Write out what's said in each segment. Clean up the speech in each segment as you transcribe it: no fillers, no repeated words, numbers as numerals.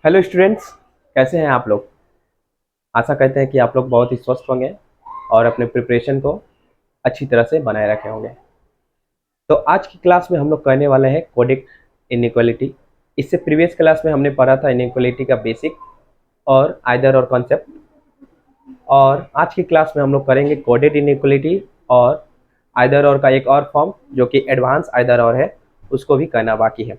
Hello students, कैसे हैं आप लोग। आशा करते हैं कि आप लोग बहुत ही स्वस्थ होंगे और अपने प्रिपरेशन को अच्छी तरह से बनाए रखे होंगे। तो आज की क्लास में हम लोग करने वाले हैं कोडिक इनइक्वालिटी। इससे प्रीवियस क्लास में हमने पढ़ा था इनइक्वालिटी का बेसिक और आइदर और कॉन्सेप्ट, और आज की क्लास में हम लोग करेंगे कोडेड इनइक्वालिटी और आइदर और का एक और फॉर्म जो कि एडवांस आइदर और है, उसको भी करना बाकी है।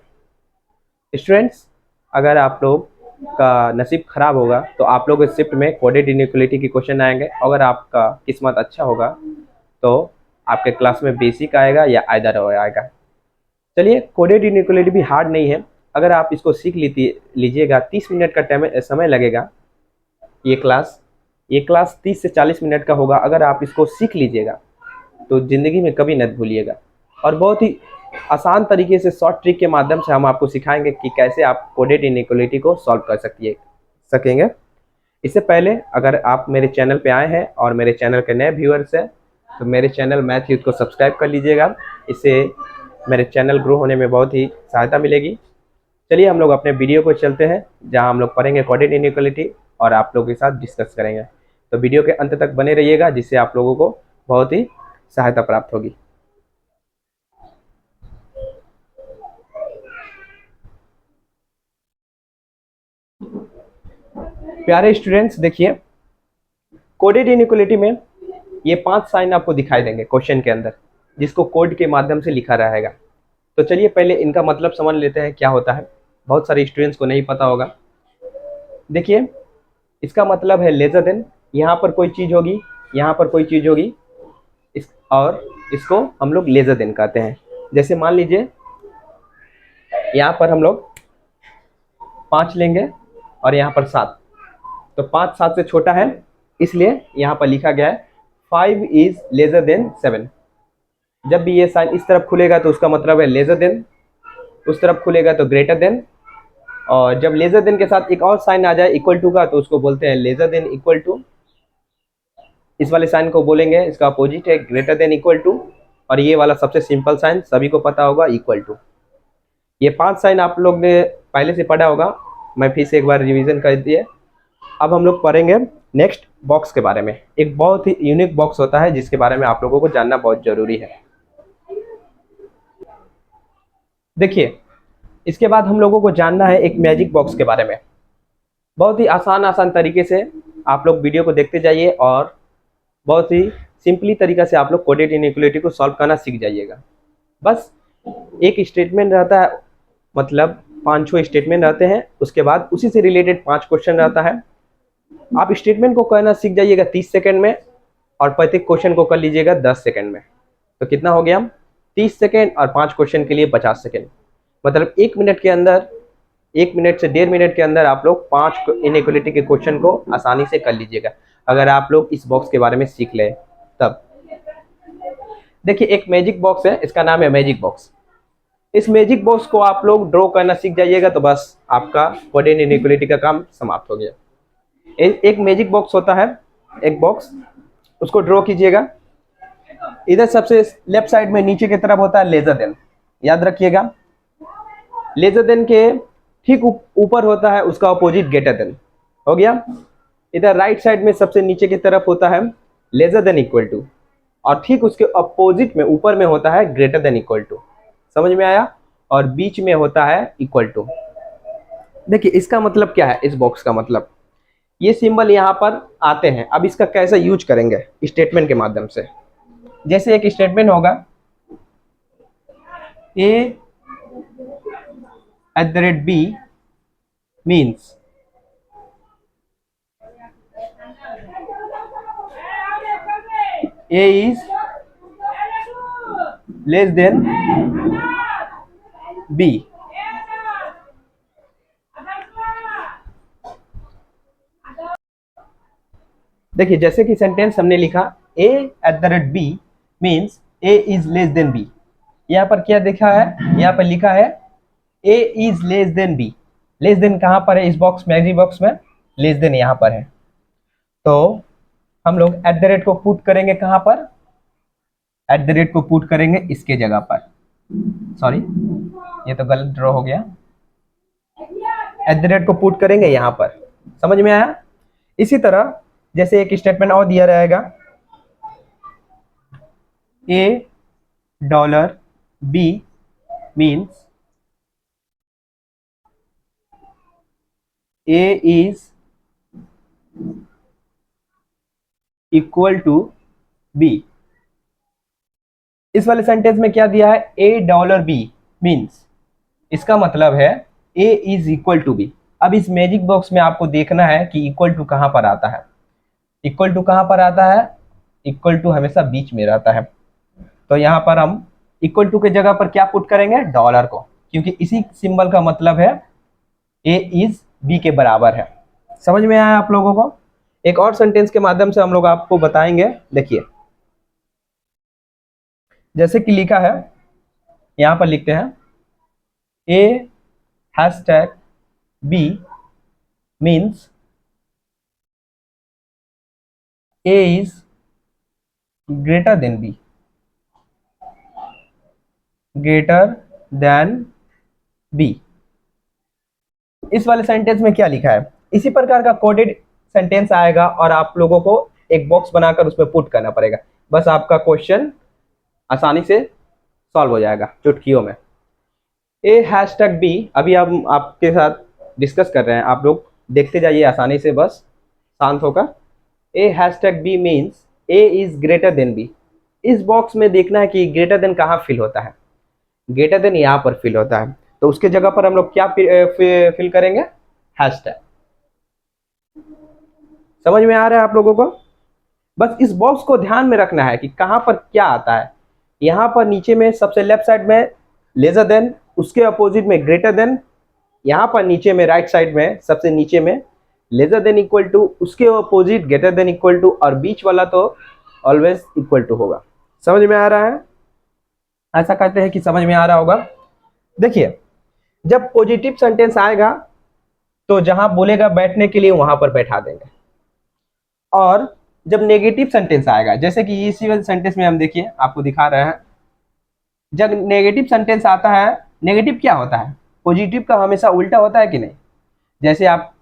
स्टूडेंट्स, अगर आप लोग का नसीब खराब होगा तो आप लोग इस शिफ्ट में कोडेड इनइक्वालिटी के क्वेश्चन आएंगे। अगर आपका किस्मत अच्छा होगा तो आपके क्लास में बेसिक आएगा या आइदर और आएगा। चलिए, कोडेड इनइक्वालिटी भी हार्ड नहीं है। अगर आप इसको सीख लीजिएगा, 30 मिनट का समय लगेगा। ये क्लास 30 से 40 मिनट का होगा। अगर आप इसको सीख लीजिएगा तो ज़िंदगी में कभी न भूलिएगा। और बहुत ही आसान तरीके से शॉर्ट ट्रिक के माध्यम से हम आपको सिखाएंगे कि कैसे आप कोडेड इनइक्वालिटी को सॉल्व कर सकेंगे। इससे पहले अगर आप मेरे चैनल पे आए हैं और मेरे चैनल के नए व्यूअर्स हैं तो मेरे चैनल मैथ यूथ को सब्सक्राइब कर लीजिएगा। इससे मेरे चैनल ग्रो होने में बहुत ही सहायता मिलेगी। चलिए हम लोग अपने वीडियो को चलते हैं, जहां हम लोग पढ़ेंगे कोडेड इनइक्वालिटी और आप लोगों के साथ डिस्कस करेंगे। तो वीडियो के अंत तक बने रहिएगा, जिससे आप लोगों को बहुत ही सहायता प्राप्त होगी। प्यारे स्टूडेंट्स, देखिए, कोडेड इनइक्वालिटी में ये 5 साइन आपको दिखाई देंगे क्वेश्चन के अंदर, जिसको कोड के माध्यम से लिखा रहेगा। तो चलिए पहले इनका मतलब समझ लेते हैं क्या होता है। बहुत सारे स्टूडेंट्स को नहीं पता होगा। देखिए, इसका मतलब है लेजर देन। यहाँ पर कोई चीज़ होगी, यहाँ पर कोई चीज़ होगी, और इसको हम लोग लेजर देन कहते हैं। जैसे मान लीजिए यहाँ पर हम लोग 5 लेंगे और यहाँ पर 7, तो 5 7 से छोटा है, इसलिए यहाँ पर लिखा गया है 5 इज लेजर देन 7। जब भी ये साइन इस तरफ खुलेगा तो उसका मतलब है लेजर देन, उस तरफ खुलेगा तो ग्रेटर देन, और जब लेजर देन के साथ एक और साइन आ जाए इक्वल टू का तो उसको बोलते हैं लेजर देन इक्वल टू। इस वाले साइन को बोलेंगे, इसका अपोजिट है ग्रेटर देन इक्वल टू, और ये वाला सबसे सिंपल साइन सभी को पता होगा, इक्वल टू। ये 5 साइन आप लोग ने पहले से पढ़ा होगा, मैं फिर से एक बार रिवीजन कर दिए। अब हम लोग पढ़ेंगे नेक्स्ट बॉक्स के बारे में। एक बहुत ही यूनिक बॉक्स होता है जिसके बारे में आप लोगों को जानना बहुत जरूरी है। देखिए, इसके बाद हम लोगों को जानना है एक मैजिक बॉक्स के बारे में। बहुत ही आसान आसान तरीके से आप लोग वीडियो को देखते जाइए और बहुत ही सिंपली तरीका से आप लोग कोडेड इनइक्वालिटी को सॉल्व करना सीख जाइएगा। बस एक स्टेटमेंट रहता है, मतलब 5-6 स्टेटमेंट रहते हैं, उसके बाद उसी से रिलेटेड 5 क्वेश्चन रहता है। आप स्टेटमेंट को करना सीख जाइएगा 30 सेकंड में, और प्रत्येक क्वेश्चन को कर लीजिएगा 10 सेकंड में। तो कितना हो गया, 30 सेकंड, और 5 क्वेश्चन के लिए 50 सेकंड। मतलब 1 मिनट के अंदर, 1 मिनट से 1.5 मिनट के अंदर आप लोग 5 इनइक्वालिटी के क्वेश्चन को आसानी से कर लीजिएगा, अगर आप लोग इस बॉक्स के बारे में सीख लें तब। देखिए, एक मैजिक बॉक्स है, इसका नाम है मैजिक बॉक्स। इस मैजिक बॉक्स को आप लोग ड्रॉ करना सीख जाइएगा तो बस आपका कोडेड इनइक्वालिटी का काम समाप्त हो गया। एक मैजिक बॉक्स होता है, एक बॉक्स, उसको ड्रॉ कीजिएगा। इधर सबसे लेफ्ट साइड में नीचे की तरफ होता है लेजर देन, याद रखिएगा। लेजर देन के ठीक ऊपर होता है उसका अपोजिट ग्रेटर देन, हो गया। इधर राइट साइड में सबसे नीचे की तरफ होता है लेजर देन इक्वल टू, और ठीक उसके अपोजिट में ऊपर में होता है ग्रेटर देन इक्वल टू। समझ में आया? और बीच में होता है इक्वल टू। देखिए, इसका मतलब क्या है, इस बॉक्स का मतलब, ये सिंबल यहाँ पर आते हैं। अब इसका कैसे यूज करेंगे, स्टेटमेंट के माध्यम से। जैसे एक स्टेटमेंट होगा, A at the rate B means A is less than B. देखिए, जैसे कि सेंटेंस हमने लिखा A at the rate B means A is less than B. यहाँ पर क्या देखा है, यहाँ पर लिखा है A is less than B. Less than कहाँ पर है इस बॉक्स, मैजिक बॉक्स में लेस देन यहाँ पर है। तो हम लोग एट द रेट को पुट करेंगे कहाँ पर, एट द रेट को पुट करेंगे इसके जगह पर। सॉरी, ये तो गलत ड्रॉ हो गया। एट द रेट को पुट करेंगे यहाँ पर। समझ में आया? इसी तरह जैसे एक स्टेटमेंट और दिया रहेगा, A dollar B means A is equal to B. इस वाले सेंटेंस में क्या दिया है, ए डॉलर बी मीन्स, इसका मतलब है A is equal to B. अब इस मैजिक बॉक्स में आपको देखना है कि इक्वल टू कहां पर आता है। इक्वल टू कहां पर आता है? इक्वल टू हमेशा बीच में रहता है। तो यहां पर हम इक्वल टू के जगह पर क्या पुट करेंगे, डॉलर को, क्योंकि इसी सिंबल का मतलब है ए इज बी के बराबर है। समझ में आया आप लोगों को? एक और सेंटेंस के माध्यम से हम लोग आपको बताएंगे। देखिए जैसे कि लिखा है, यहां पर लिखते हैं A hashtag B means A is greater than B, greater than B. इस वाले सेंटेंस में क्या लिखा है, इसी प्रकार का कोडेड सेंटेंस आएगा और आप लोगों को एक बॉक्स बनाकर उसमें पुट करना पड़ेगा। बस आपका क्वेश्चन आसानी से सॉल्व हो जाएगा चुटकियों में। ए हैशटैग बी, अभी हम आपके साथ डिस्कस कर रहे हैं, आप लोग देखते जाइए आसानी से, बस शांत होकर। A hashtag B means A is greater than B. इस बॉक्स में देखना है कि ग्रेटर देन कहाँ फिल होता है। ग्रेटर देन यहाँ पर फिल होता है, तो उसके जगह पर हम लोग क्या फिल करेंगे, हैशटैग। समझ में आ रहा है आप लोगों को? बस इस बॉक्स को ध्यान में रखना है कि कहां पर क्या आता है। यहां पर नीचे में सबसे लेफ्ट साइड में लेजर देन, उसके अपोजिट में ग्रेटर देन, यहां पर नीचे में राइट साइड में सबसे नीचे में लेजर देन इक्वल टू, उसके opposite greater than equal to, और बीच वाला तो ऑलवेज इक्वल टू होगा। समझ में आ रहा है? ऐसा कहते हैं कि समझ में आ रहा होगा। देखिए जब पॉजिटिव सेंटेंस आएगा तो जहां बोलेगा बैठने के लिए वहां पर बैठा देंगे, और जब नेगेटिव सेंटेंस आएगा, जैसे कि इसी वाले सेंटेंस में हम देखिए आपको दिखा रहे हैं, जब नेगेटिव सेंटेंस आता है, नेगेटिव क्या होता है, पॉजिटिव का हमेशा उल्टा होता है कि नहीं। जैसे आप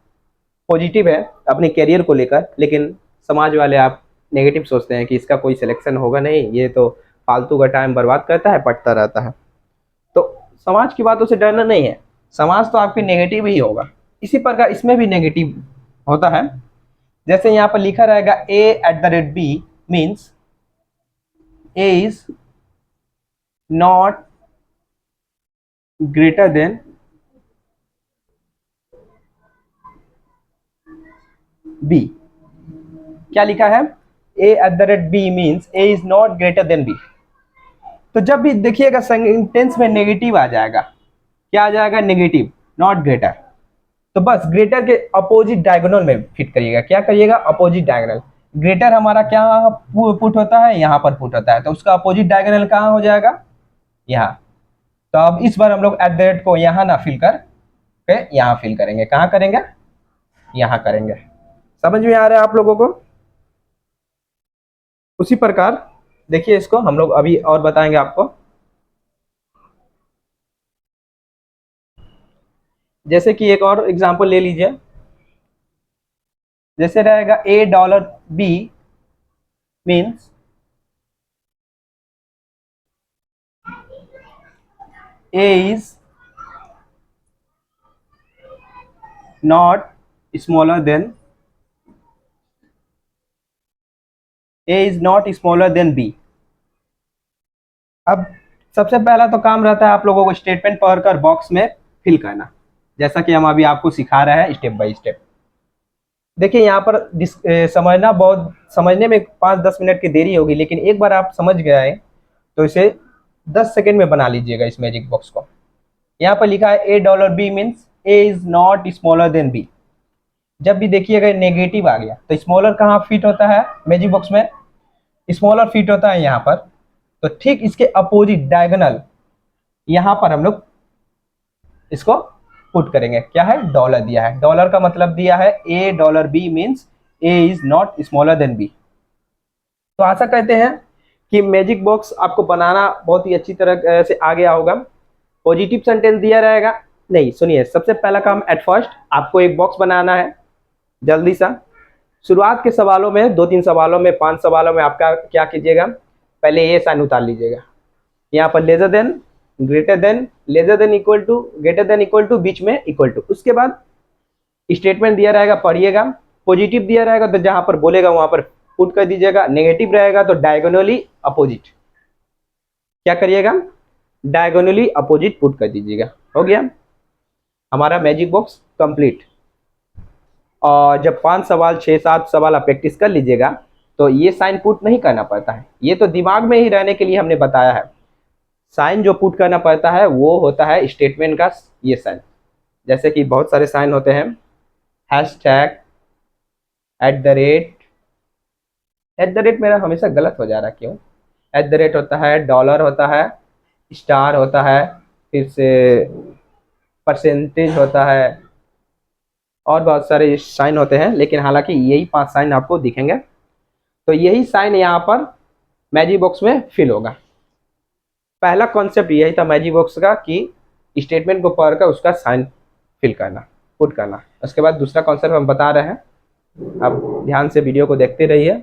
पॉजिटिव है अपने करियर को लेकर, लेकिन समाज वाले आप नेगेटिव सोचते हैं कि इसका कोई सिलेक्शन होगा नहीं, ये तो फालतू का टाइम बर्बाद करता है, पढ़ता रहता है। तो समाज की बातों से डरना नहीं है, समाज तो आपके नेगेटिव ही होगा। इसी प्रकार इसमें भी नेगेटिव होता है। जैसे यहाँ पर लिखा रहेगा A at the rate B means A is not greater than B. क्या लिखा है, A at the rate B means A is not greater than B. तो जब भी देखिएगा सेंटेंस में नेगेटिव आ जाएगा, क्या आ जाएगा, नेगेटिव, नॉट ग्रेटर, तो बस ग्रेटर के अपोजिट डायगोनल में फिट करिएगा। क्या करिएगा, अपोजिट डायगोनल। ग्रेटर हमारा क्या पुट होता है, यहाँ पर पुट होता है, तो उसका अपोजिट डायगोनल कहाँ हो जाएगा, यहाँ। तो अब इस बार हम लोग एट द रेट को यहाँ ना फिल कर के यहाँ फिल करेंगे। कहाँ करेंगे, यहाँ करेंगे। समझ में आ रहा है आप लोगों को? उसी प्रकार देखिए, इसको हम लोग अभी और बताएंगे आपको। जैसे कि एक और एग्जांपल ले लीजिए, जैसे रहेगा A dollar B means A is not smaller than, A is not smaller than B. अब सबसे पहला तो काम रहता है आप लोगों को स्टेटमेंट पढ़कर बॉक्स में फिल करना, जैसा कि हम अभी आपको सिखा रहे हैं स्टेप बाय स्टेप। देखिए यहाँ पर समझना, बहुत समझने में 5-10 मिनट की देरी होगी, लेकिन एक बार आप समझ गए तो इसे 10 सेकेंड में बना लीजिएगा इस मैजिक बॉक्स को। यहाँ पर लिखा है A dollar B means A is not smaller than B. जब भी देखिएगा नेगेटिव आ गया तो स्मॉलर कहाँ फिट होता है मैजिक बॉक्स में, स्मॉलर फिट होता है यहाँ पर। तो ठीक इसके अपोजिट डायगोनल यहाँ पर हम लोग इसको पुट करेंगे। क्या है, डॉलर दिया है, डॉलर का मतलब दिया है A dollar B means A is not smaller than B. तो आशा कहते हैं कि मैजिक बॉक्स आपको बनाना बहुत ही अच्छी तरह से आ गया होगा। पॉजिटिव सेंटेंस दिया रहेगा, नहीं, सुनिए, सबसे पहला काम एट फर्स्ट आपको एक बॉक्स बनाना है जल्दी सा। शुरुआत के सवालों में, 2-3 सवालों में, 5 सवालों में आपका क्या कीजिएगा, पहले ये साइन उतार लीजिएगा। यहाँ पर lesser than, greater than, lesser than, equal to, greater than, equal to, बीच में इक्वल टू। उसके बाद स्टेटमेंट दिया रहेगा, पढ़िएगा। पॉजिटिव दिया रहेगा तो जहां पर बोलेगा वहां पर पुट कर दीजिएगा। नेगेटिव रहेगा तो डायगोनली अपोजिट क्या करिएगा, डायगोनली अपोजिट पुट कर दीजिएगा। हो गया हमारा मैजिक बॉक्स कंप्लीट। और जब 5 सवाल, 6-7 सवाल आप प्रैक्टिस कर लीजिएगा तो ये साइन पुट नहीं करना पड़ता है, ये तो दिमाग में ही रहने के लिए हमने बताया है। साइन जो पुट करना पड़ता है वो होता है स्टेटमेंट का ये साइन। जैसे कि बहुत सारे साइन होते हैं, hashtag, eight the rate. Eight the rate मेरा हमेशा गलत हो जा रहा है, क्यों? एट द रेट होता है, डॉलर होता है, स्टार होता है, फिर से परसेंटेज होता है, और बहुत सारे साइन होते हैं, लेकिन हालांकि यही 5 साइन आपको दिखेंगे। तो यही साइन यहाँ पर मैजिक बॉक्स में फिल होगा। पहला कॉन्सेप्ट यही था मैजिक बॉक्स का कि स्टेटमेंट को पढ़कर उसका साइन फिल करना, पुट करना। उसके बाद दूसरा कॉन्सेप्ट हम बता रहे हैं, आप ध्यान से वीडियो को देखते रहिए।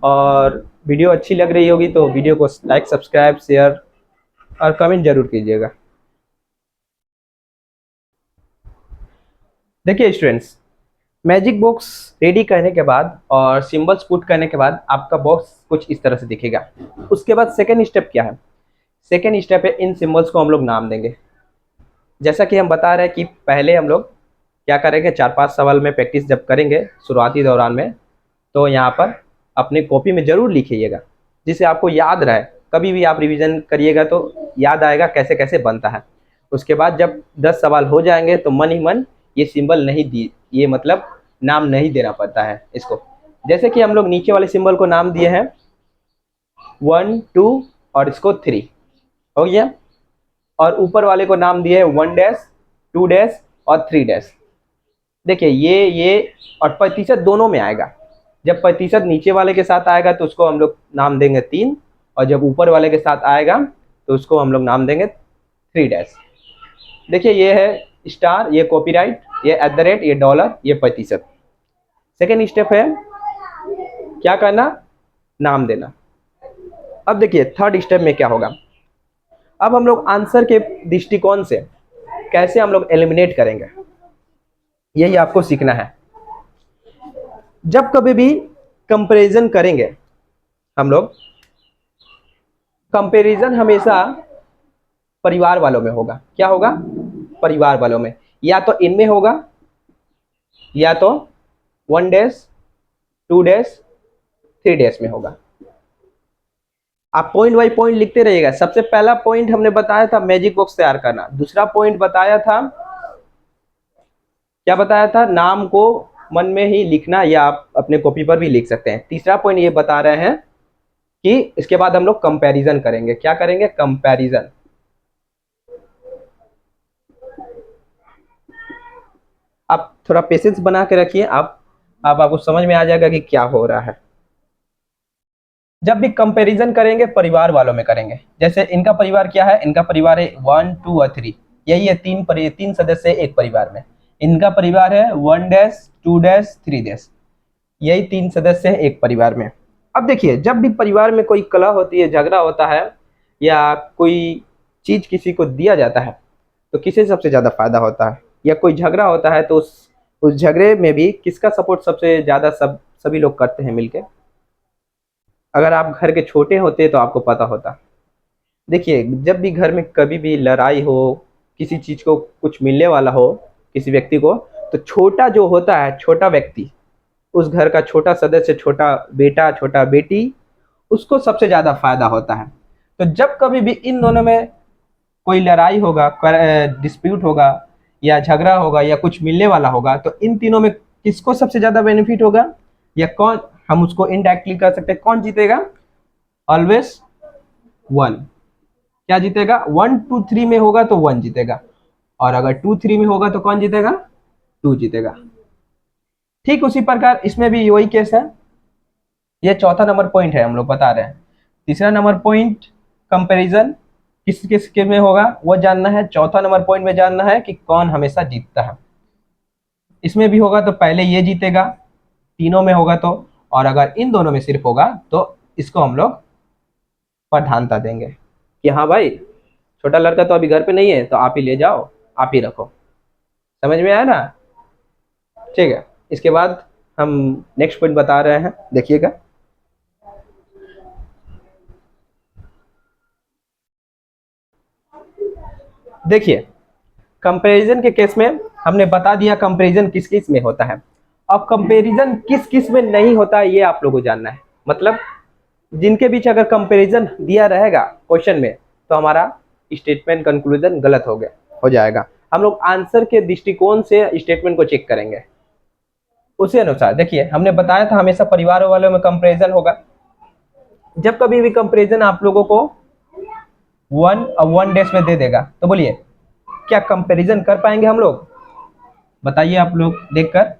और वीडियो अच्छी लग रही होगी तो वीडियो को लाइक, सब्सक्राइब, शेयर और कमेंट जरूर कीजिएगा। देखिए स्टूडेंट्स, मैजिक बॉक्स रेडी करने के बाद और सिंबल्स पुट करने के बाद आपका बॉक्स कुछ इस तरह से दिखेगा। उसके बाद सेकेंड स्टेप क्या है? सेकेंड स्टेप है इन सिंबल्स को हम लोग नाम देंगे। जैसा कि हम बता रहे हैं कि पहले हम लोग क्या करेंगे, 4-5 सवाल में प्रैक्टिस जब करेंगे शुरुआती दौरान में, तो यहाँ पर अपने कॉपी में ज़रूर लिखिएगा जिससे आपको याद रहे। कभी भी आप रिवीजन करिएगा तो याद आएगा कैसे कैसे बनता है। उसके बाद जब 10 सवाल हो जाएंगे तो मन ही मन ये सिंबल नहीं दी, ये मतलब नाम नहीं देना पड़ता है इसको। जैसे कि हम लोग नीचे वाले सिंबल को नाम दिए हैं 1, 2 और इसको 3, हो गया। और ऊपर वाले को नाम दिए है 1 डैश, 2 डैश और 3 डैश। देखिए ये और प्रतिशत दोनों में आएगा। जब प्रतिशत नीचे वाले के साथ आएगा तो उसको हम लोग नाम देंगे 3, और जब ऊपर वाले के साथ आएगा तो उसको हम लोग नाम देंगे 3 डैश। देखिए ये है स्टार, ये कॉपीराइट, ये एट द रेट, ये डॉलर, ये प्रतिशत। सेकेंड स्टेप है क्या करना, नाम देना। अब देखिए थर्ड स्टेप में क्या होगा। अब हम लोग आंसर के दृष्टिकोण से कैसे हम लोग एलिमिनेट करेंगे, यही आपको सीखना है। जब कभी भी कंपैरिजन करेंगे हम लोग, कंपैरिजन हमेशा परिवार वालों में होगा। क्या होगा? परिवार वालों में, या तो इनमें होगा, या तो 1 डैश, 2 डैश, 3 डैश में होगा। आप पॉइंट बाई पॉइंट लिखते रहिएगा। सबसे पहला पॉइंट हमने बताया था मैजिक बॉक्स तैयार करना। दूसरा पॉइंट बताया था, क्या बताया था, नाम को मन में ही लिखना, या आप अपने कॉपी पर भी लिख सकते हैं। तीसरा पॉइंट ये बता रहे हैं कि इसके बाद हम लोग कंपैरिजन करेंगे। क्या करेंगे? कंपैरिजन। आप थोड़ा पेशेंस बना के रखिए, आप आपको समझ में आ जाएगा कि क्या हो रहा है। जब भी कंपैरिजन करेंगे परिवार वालों में करेंगे। जैसे इनका परिवार क्या है, इनका परिवार है 1, 2 और 3, यही है 3 सदस्य एक परिवार में। इनका परिवार है 1 डैश, 2 डैश, 3 डैश, यही 3 सदस्य है एक परिवार में। अब देखिए जब भी परिवार में कोई कलह होती है, झगड़ा होता है, या कोई चीज किसी को दिया जाता है तो किसे सबसे ज्यादा फायदा होता है, या कोई झगड़ा होता है तो उस झगड़े में भी किसका सपोर्ट सबसे ज्यादा सभी लोग करते हैं मिलके। अगर आप घर के छोटे होते तो आपको पता होता। देखिए जब भी घर में कभी भी लड़ाई हो, किसी चीज को कुछ मिलने वाला हो किसी व्यक्ति को, तो छोटा जो होता है, छोटा व्यक्ति, उस घर का छोटा सदस्य, छोटा बेटा, छोटा बेटी, उसको सबसे ज्यादा फायदा होता है। तो जब कभी भी इन दोनों में कोई लड़ाई होगा, डिस्प्यूट होगा, या झगड़ा होगा, या कुछ मिलने वाला होगा, तो इन तीनों में किसको सबसे ज्यादा बेनिफिट होगा, या कौन, हम उसको इनडायरेक्टली कर सकते हैं, कौन जीतेगा? ऑलवेज 1। क्या जीतेगा? 1, 2, 3 में होगा तो 1 जीतेगा, और अगर 2, 3 में होगा तो कौन जीतेगा? 2 जीतेगा। ठीक उसी प्रकार इसमें भी वही केस है। ये चौथा नंबर पॉइंट है, हम लोग बता रहे हैं। तीसरा नंबर पॉइंट कंपैरिजन, किस किस के में होगा वो जानना है। चौथा नंबर पॉइंट में जानना है कि कौन हमेशा जीतता है। इसमें भी होगा तो पहले ये जीतेगा, तीनों में होगा तो, और अगर इन दोनों में सिर्फ होगा तो इसको हम लोग प्रधानता देंगे कि हाँ भाई, छोटा लड़का तो अभी घर पे नहीं है तो आप ही ले जाओ, आप ही रखो। समझ में आया ना? ठीक है, इसके बाद हम नेक्स्ट पॉइंट बता रहे हैं, देखिएगा। देखिए, कंपैरिजन के केस में हमने बता दिया कंपैरिजन किस किस में होता है। अब कंपैरिजन किस किस में नहीं होता है ये आप लोगों को जानना है। मतलब जिनके बीच अगर कंपैरिजन दिया रहेगा क्वेश्चन में तो हमारा स्टेटमेंट कंक्लूजन गलत हो जाएगा। हम लोग आंसर के दृष्टिकोण से स्टेटमेंट को चेक करेंगे। उसी अनुसार देखिए, हमने बताया था हमेशा परिवार वालों में कंपैरिजन होगा। जब कभी भी कंपैरिजन आप लोगों को वन डेज में दे देगा तो बोलिए क्या कंपैरिजन कर पाएंगे हम लोग? बताइए आप लोग देखकर।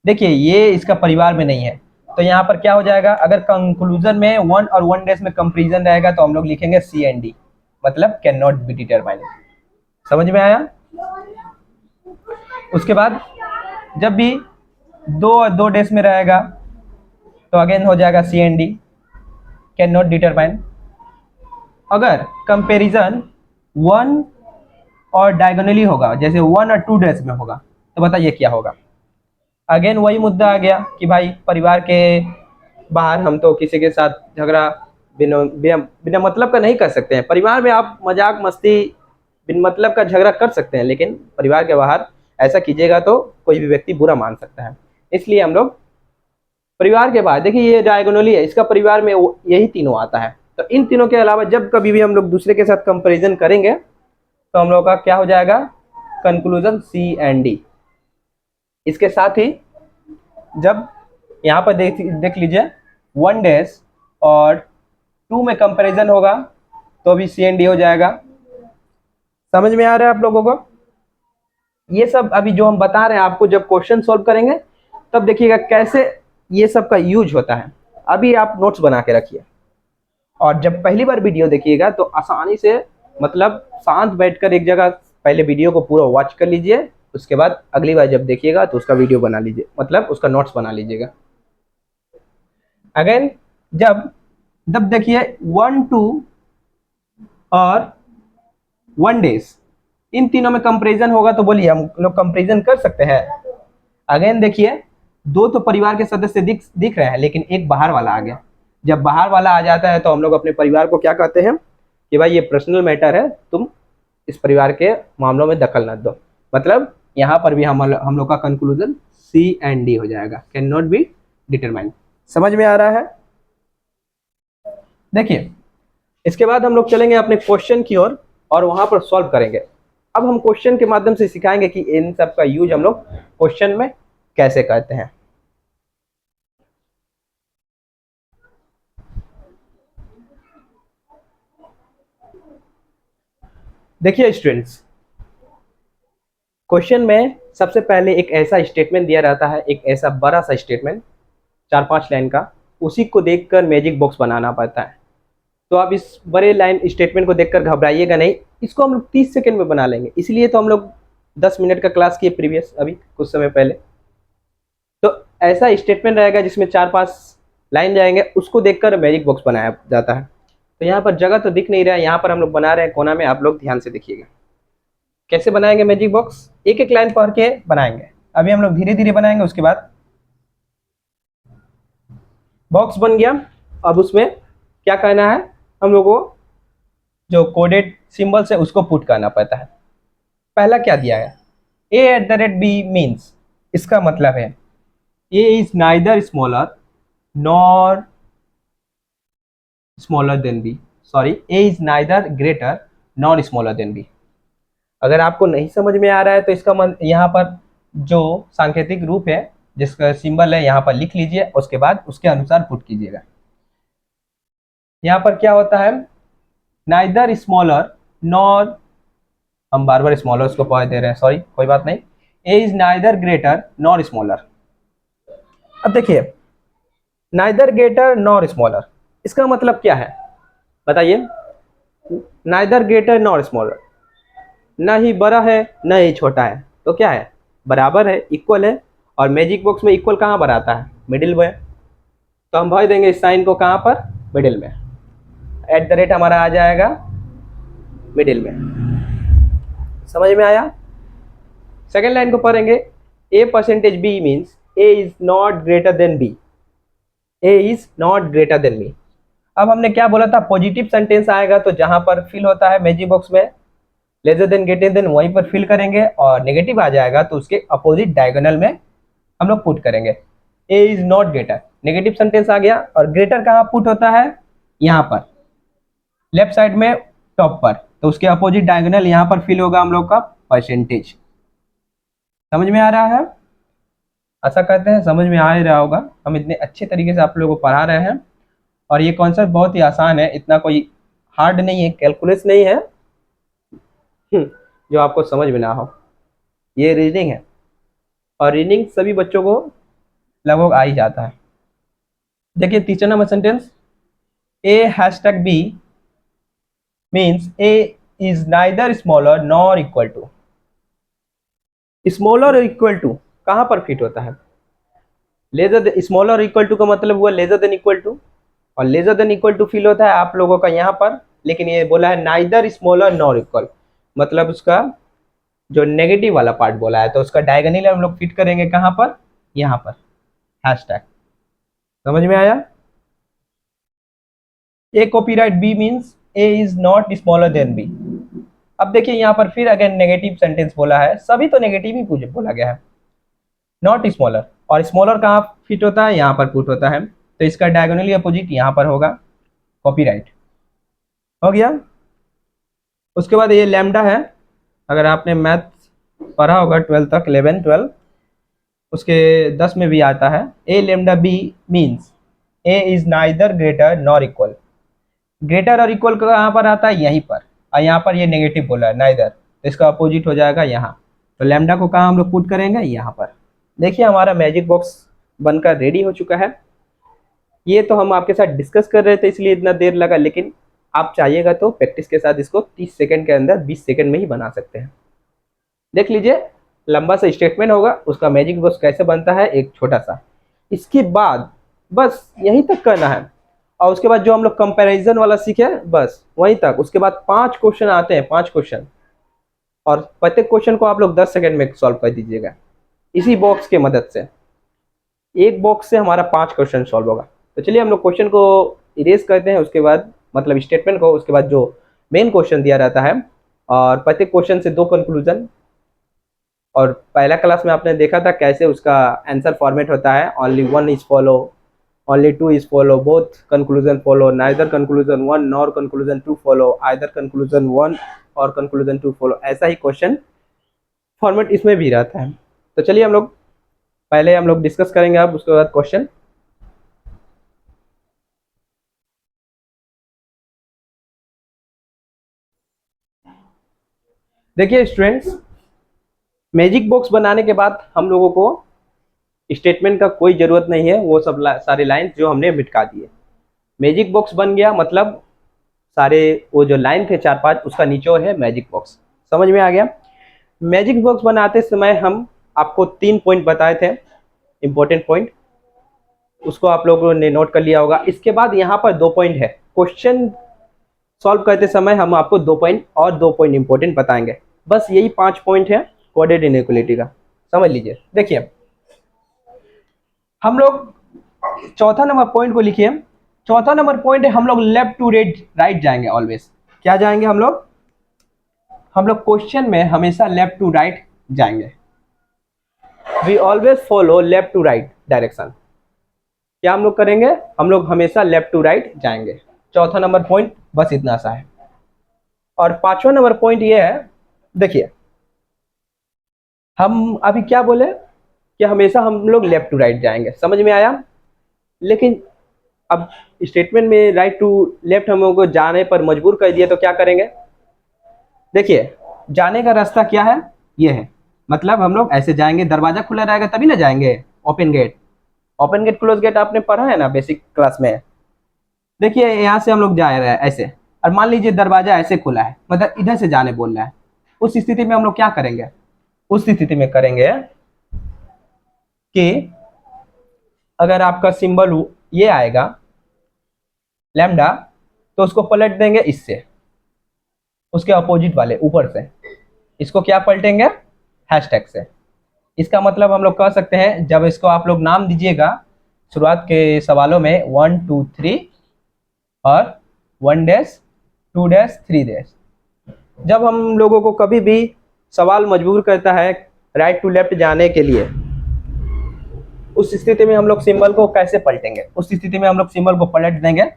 देखिए ये इसका परिवार में नहीं है तो यहाँ पर क्या हो जाएगा, अगर कंक्लूजन में वन और वन डेज में कंपैरिजन रहेगा तो हम लोग लिखेंगे सी एंड डी, मतलब कैन नॉट बी डिटरमाइंड। समझ में आया? उसके बाद जब भी दो और दो डेज में रहेगा तो अगेन हो जाएगा C and D, can not determine. अगर कंपैरिजन वन और डायगोनली होगा, जैसे वन और टू डेज में होगा, तो बताइए क्या होगा? अगेन वही मुद्दा आ गया कि भाई परिवार के बाहर हम तो किसी के साथ झगड़ा बिना बिना बिना मतलब का नहीं कर सकते हैं। परिवार में आप मजाक मस्ती बिन मतलब का झगड़ा कर सकते हैं, लेकिन परिवार के बाहर ऐसा कीजिएगा तो कोई भी व्यक्ति बुरा मान सकता है। इसलिए हम लोग परिवार के बाहर, देखिए ये डायगोनली है, इसका परिवार में यही तीनों आता है। तो इन तीनों के अलावा जब कभी भी हम लोग दूसरे के साथ कंपेरिजन करेंगे तो हम लोग का क्या हो जाएगा, कंक्लूजन सी एंड डी। इसके साथ ही जब यहाँ पर देख लीजिए वन डेज और टू में कंपैरिजन होगा तो भी सी एंड डी हो जाएगा। समझ में आ रहा है आप लोगों को? ये सब अभी जो हम बता रहे हैं आपको, जब क्वेश्चन सॉल्व करेंगे तब देखिएगा कैसे ये सब का यूज होता है। अभी आप नोट्स बना के रखिए और जब पहली बार वीडियो देखिएगा तो आसानी से, मतलब शांत बैठकर एक जगह पहले वीडियो को पूरा वॉच कर लीजिए। उसके बाद अगली बार जब देखिएगा तो उसका वीडियो बना लीजिए, मतलब उसका नोट्स बना लीजिएगा। अगेन जब जब देखिए वन टू और वन डेज इन तीनों में कंपैरिजन होगा तो बोलिए हम लोग कंपैरिजन कर सकते हैं। अगेन देखिए दो तो परिवार के सदस्य दिख रहे हैं लेकिन एक बाहर वाला आ गया। जब बाहर वाला आ जाता है तो हम लोग अपने परिवार को क्या कहते हैं कि भाई ये पर्सनल मैटर है, तुम इस परिवार के मामलों में दखल न दो। मतलब यहाँ पर भी हम लोग का कंक्लूजन सी एंड डी हो जाएगा, कैन नॉट बी डिटरमाइंड। समझ में आ रहा है? देखिए इसके बाद हम लोग चलेंगे अपने क्वेश्चन की ओर और वहां पर सॉल्व करेंगे। अब हम क्वेश्चन के माध्यम से सिखाएंगे कि इन सब का यूज हम लोग क्वेश्चन में कैसे करते हैं। देखिए स्टूडेंट्स, क्वेश्चन में सबसे पहले एक ऐसा स्टेटमेंट दिया रहता है, एक ऐसा बड़ा सा स्टेटमेंट 4-5 लाइन का, उसी को देखकर मैजिक बॉक्स बनाना पड़ता है। तो आप इस बड़े लाइन स्टेटमेंट को देखकर घबराइएगा नहीं, इसको हम लोग 30 सेकंड में बना लेंगे। इसलिए तो हम लोग 10 मिनट का क्लास किए प्रीवियस, अभी कुछ समय पहले। तो ऐसा स्टेटमेंट रहेगा जिसमें 4-5 लाइन जाएंगे, उसको देखकर मैजिक बॉक्स बनाया जाता है। तो यहाँ पर जगह तो दिख नहीं रहा है, यहाँ पर हम लोग बना रहे हैं कोना में, आप लोग ध्यान से देखिएगा कैसे बनाएंगे मैजिक बॉक्स। एक एक लाइन पढ़ के बनाएंगे, अभी हम लोग धीरे धीरे बनाएंगे। उसके बाद बॉक्स बन गया, अब उसमें क्या करना है, हम लोग को जो कोडेड सिंबल्स है उसको पुट करना पड़ता है। पहला क्या दिया है, a@b मीन्स, इसका मतलब है a is neither smaller nor smaller than b, sorry a is neither greater nor smaller than b। अगर आपको नहीं समझ में आ रहा है तो इसका यहाँ पर जो सांकेतिक रूप है जिसका सिंबल है यहाँ पर लिख लीजिए, उसके बाद उसके अनुसार पुट कीजिएगा। यहाँ पर क्या होता है, नाइदर स्मॉलर नॉर, हम बार बार स्मॉलर को पॉइंट दे रहे हैं, सॉरी कोई बात नहीं। A is neither greater nor smaller. अब देखिए नाइदर ग्रेटर नॉर स्मॉलर, इसका मतलब क्या है बताइए? नाइदर ग्रेटर नॉर स्मॉलर, ना ही बड़ा है ना ही छोटा है, तो क्या है, बराबर है, इक्वल है। और मैजिक बॉक्स में इक्वल कहाँ पर आता है, मिडिल में। तो हम भर देंगे इस साइन को कहाँ पर, मिडिल में। एट द रेट हमारा आ जाएगा मिडिल में। समझ में आया। सेकेंड लाइन को पढ़ेंगे, A percentage B means A is not greater than B, A is not greater than B. अब हमने क्या बोला था, पॉजिटिव सेंटेंस आएगा तो जहां पर फिल होता है मैजिक बॉक्स में लेसर देन ग्रेटर देन वहीं पर फिल करेंगे, और नेगेटिव आ जाएगा तो उसके अपोजिट डायगोनल में हम लोग पुट करेंगे। A is not greater, negative sentence आ गया, और ग्रेटर कहाँ पुट होता है, यहाँ पर लेफ्ट साइड में टॉप पर, तो उसके अपोजिट डायगोनल यहाँ पर फिल होगा हम लोग का परसेंटेज। समझ में आ रहा है, आशा करते हैं समझ में आ ही रहा होगा, हम इतने अच्छे तरीके से आप लोगों को पढ़ा रहे हैं। और ये कॉन्सेप्ट बहुत ही आसान है, इतना कोई हार्ड नहीं है, कैलकुलेस नहीं है जो आपको समझ में ना हो। ये रीजनिंग है, और रीजनिंग सभी बच्चों को लगभग आ ही जाता है। देखिए तीसरा number sentence, A hashtag B means A is neither smaller nor equal to. Smaller और इक्वल टू कहाँ पर फिट होता है, लेजर स्मॉलर और इक्वल टू का मतलब हुआ लेजर देन इक्वल टू, और lesser than equal to fill होता है आप लोगों का यहाँ पर, लेकिन ये बोला है नाइदर स्मॉलर नॉर इक्वल, मतलब उसका जो नेगेटिव वाला पार्ट बोला है तो उसका डायगोनल हम लोग फिट करेंगे कहाँ पर, यहाँ पर हैशटैग। समझ में आया। A copyright B means A is not smaller than B. अब देखिए यहाँ पर फिर अगेन नेगेटिव सेंटेंस बोला है, सभी तो नेगेटिव ही बोला गया है, नॉट स्मॉलर, और स्मॉलर कहाँ फिट होता है, यहाँ पर पुट होता है, तो इसका डायगोनली अपोजिट यहाँ पर होगा, कॉपीराइट हो गया। उसके बाद ये लैम्डा है, अगर आपने मैथ पढ़ा होगा 12 तक, 11 12 उसके 10 में भी आता है, A lambda B means A is neither greater nor equal. Greater और इक्वल कहाँ पर आता है, यहीं पर, और यहाँ पर ये नेगेटिव बोला है नाइदर, तो इसका अपोजिट हो जाएगा यहाँ, तो लैम्डा को कहाँ हम लोग पुट करेंगे, यहाँ पर। देखिए हमारा मैजिक बॉक्स बनकर रेडी हो चुका है। ये तो हम आपके साथ डिस्कस कर रहे थे इसलिए इतना देर लगा, लेकिन आप चाहिएगा तो प्रैक्टिस के साथ इसको 30 सेकंड के अंदर 20 सेकंड में ही बना सकते हैं। देख लीजिए लंबा सा स्टेटमेंट होगा, उसका मैजिक बॉक्स कैसे बनता है एक छोटा सा, इसके बाद बस यहीं तक करना है, और उसके बाद जो हम लोग कंपैरिजन वाला सीखे बस वहीं तक। उसके बाद 5 क्वेश्चन आते हैं, 5 क्वेश्चन, और प्रत्येक क्वेश्चन को आप लोग 10 सेकंड में सॉल्व कर दीजिएगा इसी बॉक्स की मदद से। एक बॉक्स से हमारा 5 क्वेश्चन सॉल्व होगा। तो चलिए हम लोग क्वेश्चन को इरेज करते हैं, उसके बाद मतलब स्टेटमेंट को, उसके बाद जो मेन क्वेश्चन दिया रहता है, और प्रत्येक क्वेश्चन से 2 कंक्लूजन। और पहला क्लास में आपने देखा था कैसे उसका आंसर फॉर्मेट होता है, only 1 is follow, only 2 is follow, both conclusion follow, neither conclusion 1 nor conclusion 2 follow, either conclusion 1 और कंक्लूजन 2 फॉलो। ऐसा ही क्वेश्चन फॉर्मेट इसमें भी रहता है। तो चलिए हम लोग पहले हम लोग डिस्कस करेंगे, अब उसके बाद क्वेश्चन। देखिए स्टूडेंट्स, मैजिक बॉक्स बनाने के बाद हम लोगों को स्टेटमेंट का कोई जरूरत नहीं है, वो सब सारे लाइन जो हमने मिटा दिए। मैजिक बॉक्स बन गया मतलब सारे वो जो लाइन थे 4-5 उसका निचोड़ है मैजिक बॉक्स। समझ में आ गया। मैजिक बॉक्स बनाते समय हम आपको 3 पॉइंट बताए थे, इंपॉर्टेंट पॉइंट, उसको आप लोगों ने नोट कर लिया होगा। इसके बाद यहाँ पर 2 पॉइंट है, क्वेश्चन सॉल्व करते समय हम आपको 2 पॉइंट और 2 पॉइंट इंपॉर्टेंट बताएंगे। बस यही 5 पॉइंट है कोऑर्डिनेट इनइक्वालिटी का, समझ लीजिए। देखिए हम लोग चौथा नंबर पॉइंट को लिखिए। चौथा नंबर पॉइंट है हम लोग लेफ्ट टू राइट जाएंगे ऑलवेज। क्या जाएंगे हम लोग क्वेश्चन में हमेशा लेफ्ट टू राइट जाएंगे। We always follow left to right direction. क्या हम लोग करेंगे, हम लोग हमेशा लेफ्ट टू राइट जाएंगे। चौथा नंबर पॉइंट बस इतना सा है। और 5वां नंबर पॉइंट ये है, देखिए हम अभी क्या बोले कि हमेशा हम लोग लेफ्ट टू राइट जाएंगे, समझ में आया। लेकिन अब स्टेटमेंट में राइट टू लेफ्ट हम लोगों को जाने पर मजबूर कर दिया, तो क्या करेंगे। देखिए जाने का रास्ता क्या है, ये है, मतलब हम लोग ऐसे जाएंगे, दरवाजा खुला रहेगा तभी ना जाएंगे, open gate. Open gate close gate आपने पढ़ा है ना बेसिक क्लास में। देखिए यहाँ से हम लोग जा रहे हैं ऐसे, और मान लीजिए दरवाजा ऐसे खुला है, मतलब इधर से जाने बोल रहा है, उस स्थिति में हम लोग क्या करेंगे? उस स्थिति में करेंगे कि अगर आपका सिंबल ये आएगा लैम्डा, तो उसको पलट देंगे इससे, उसके अपोजिट वाले ऊपर से, इसको क्या पलटेंगे? हैशटैग से। इसका मतलब हम लोग कह सकते हैं, जब इसको आप लोग नाम दीजिएगा शुरुआत के सवालों में 1 2 3 और 1 डैश 2 डैश 3 डैश, जब हम लोगों को कभी भी सवाल मजबूर करता है राइट टू लेफ्ट जाने के लिए, उस स्थिति में हम लोग सिंबल को कैसे पलटेंगे? उस स्थिति में हम लोग सिंबल को पलट देंगे,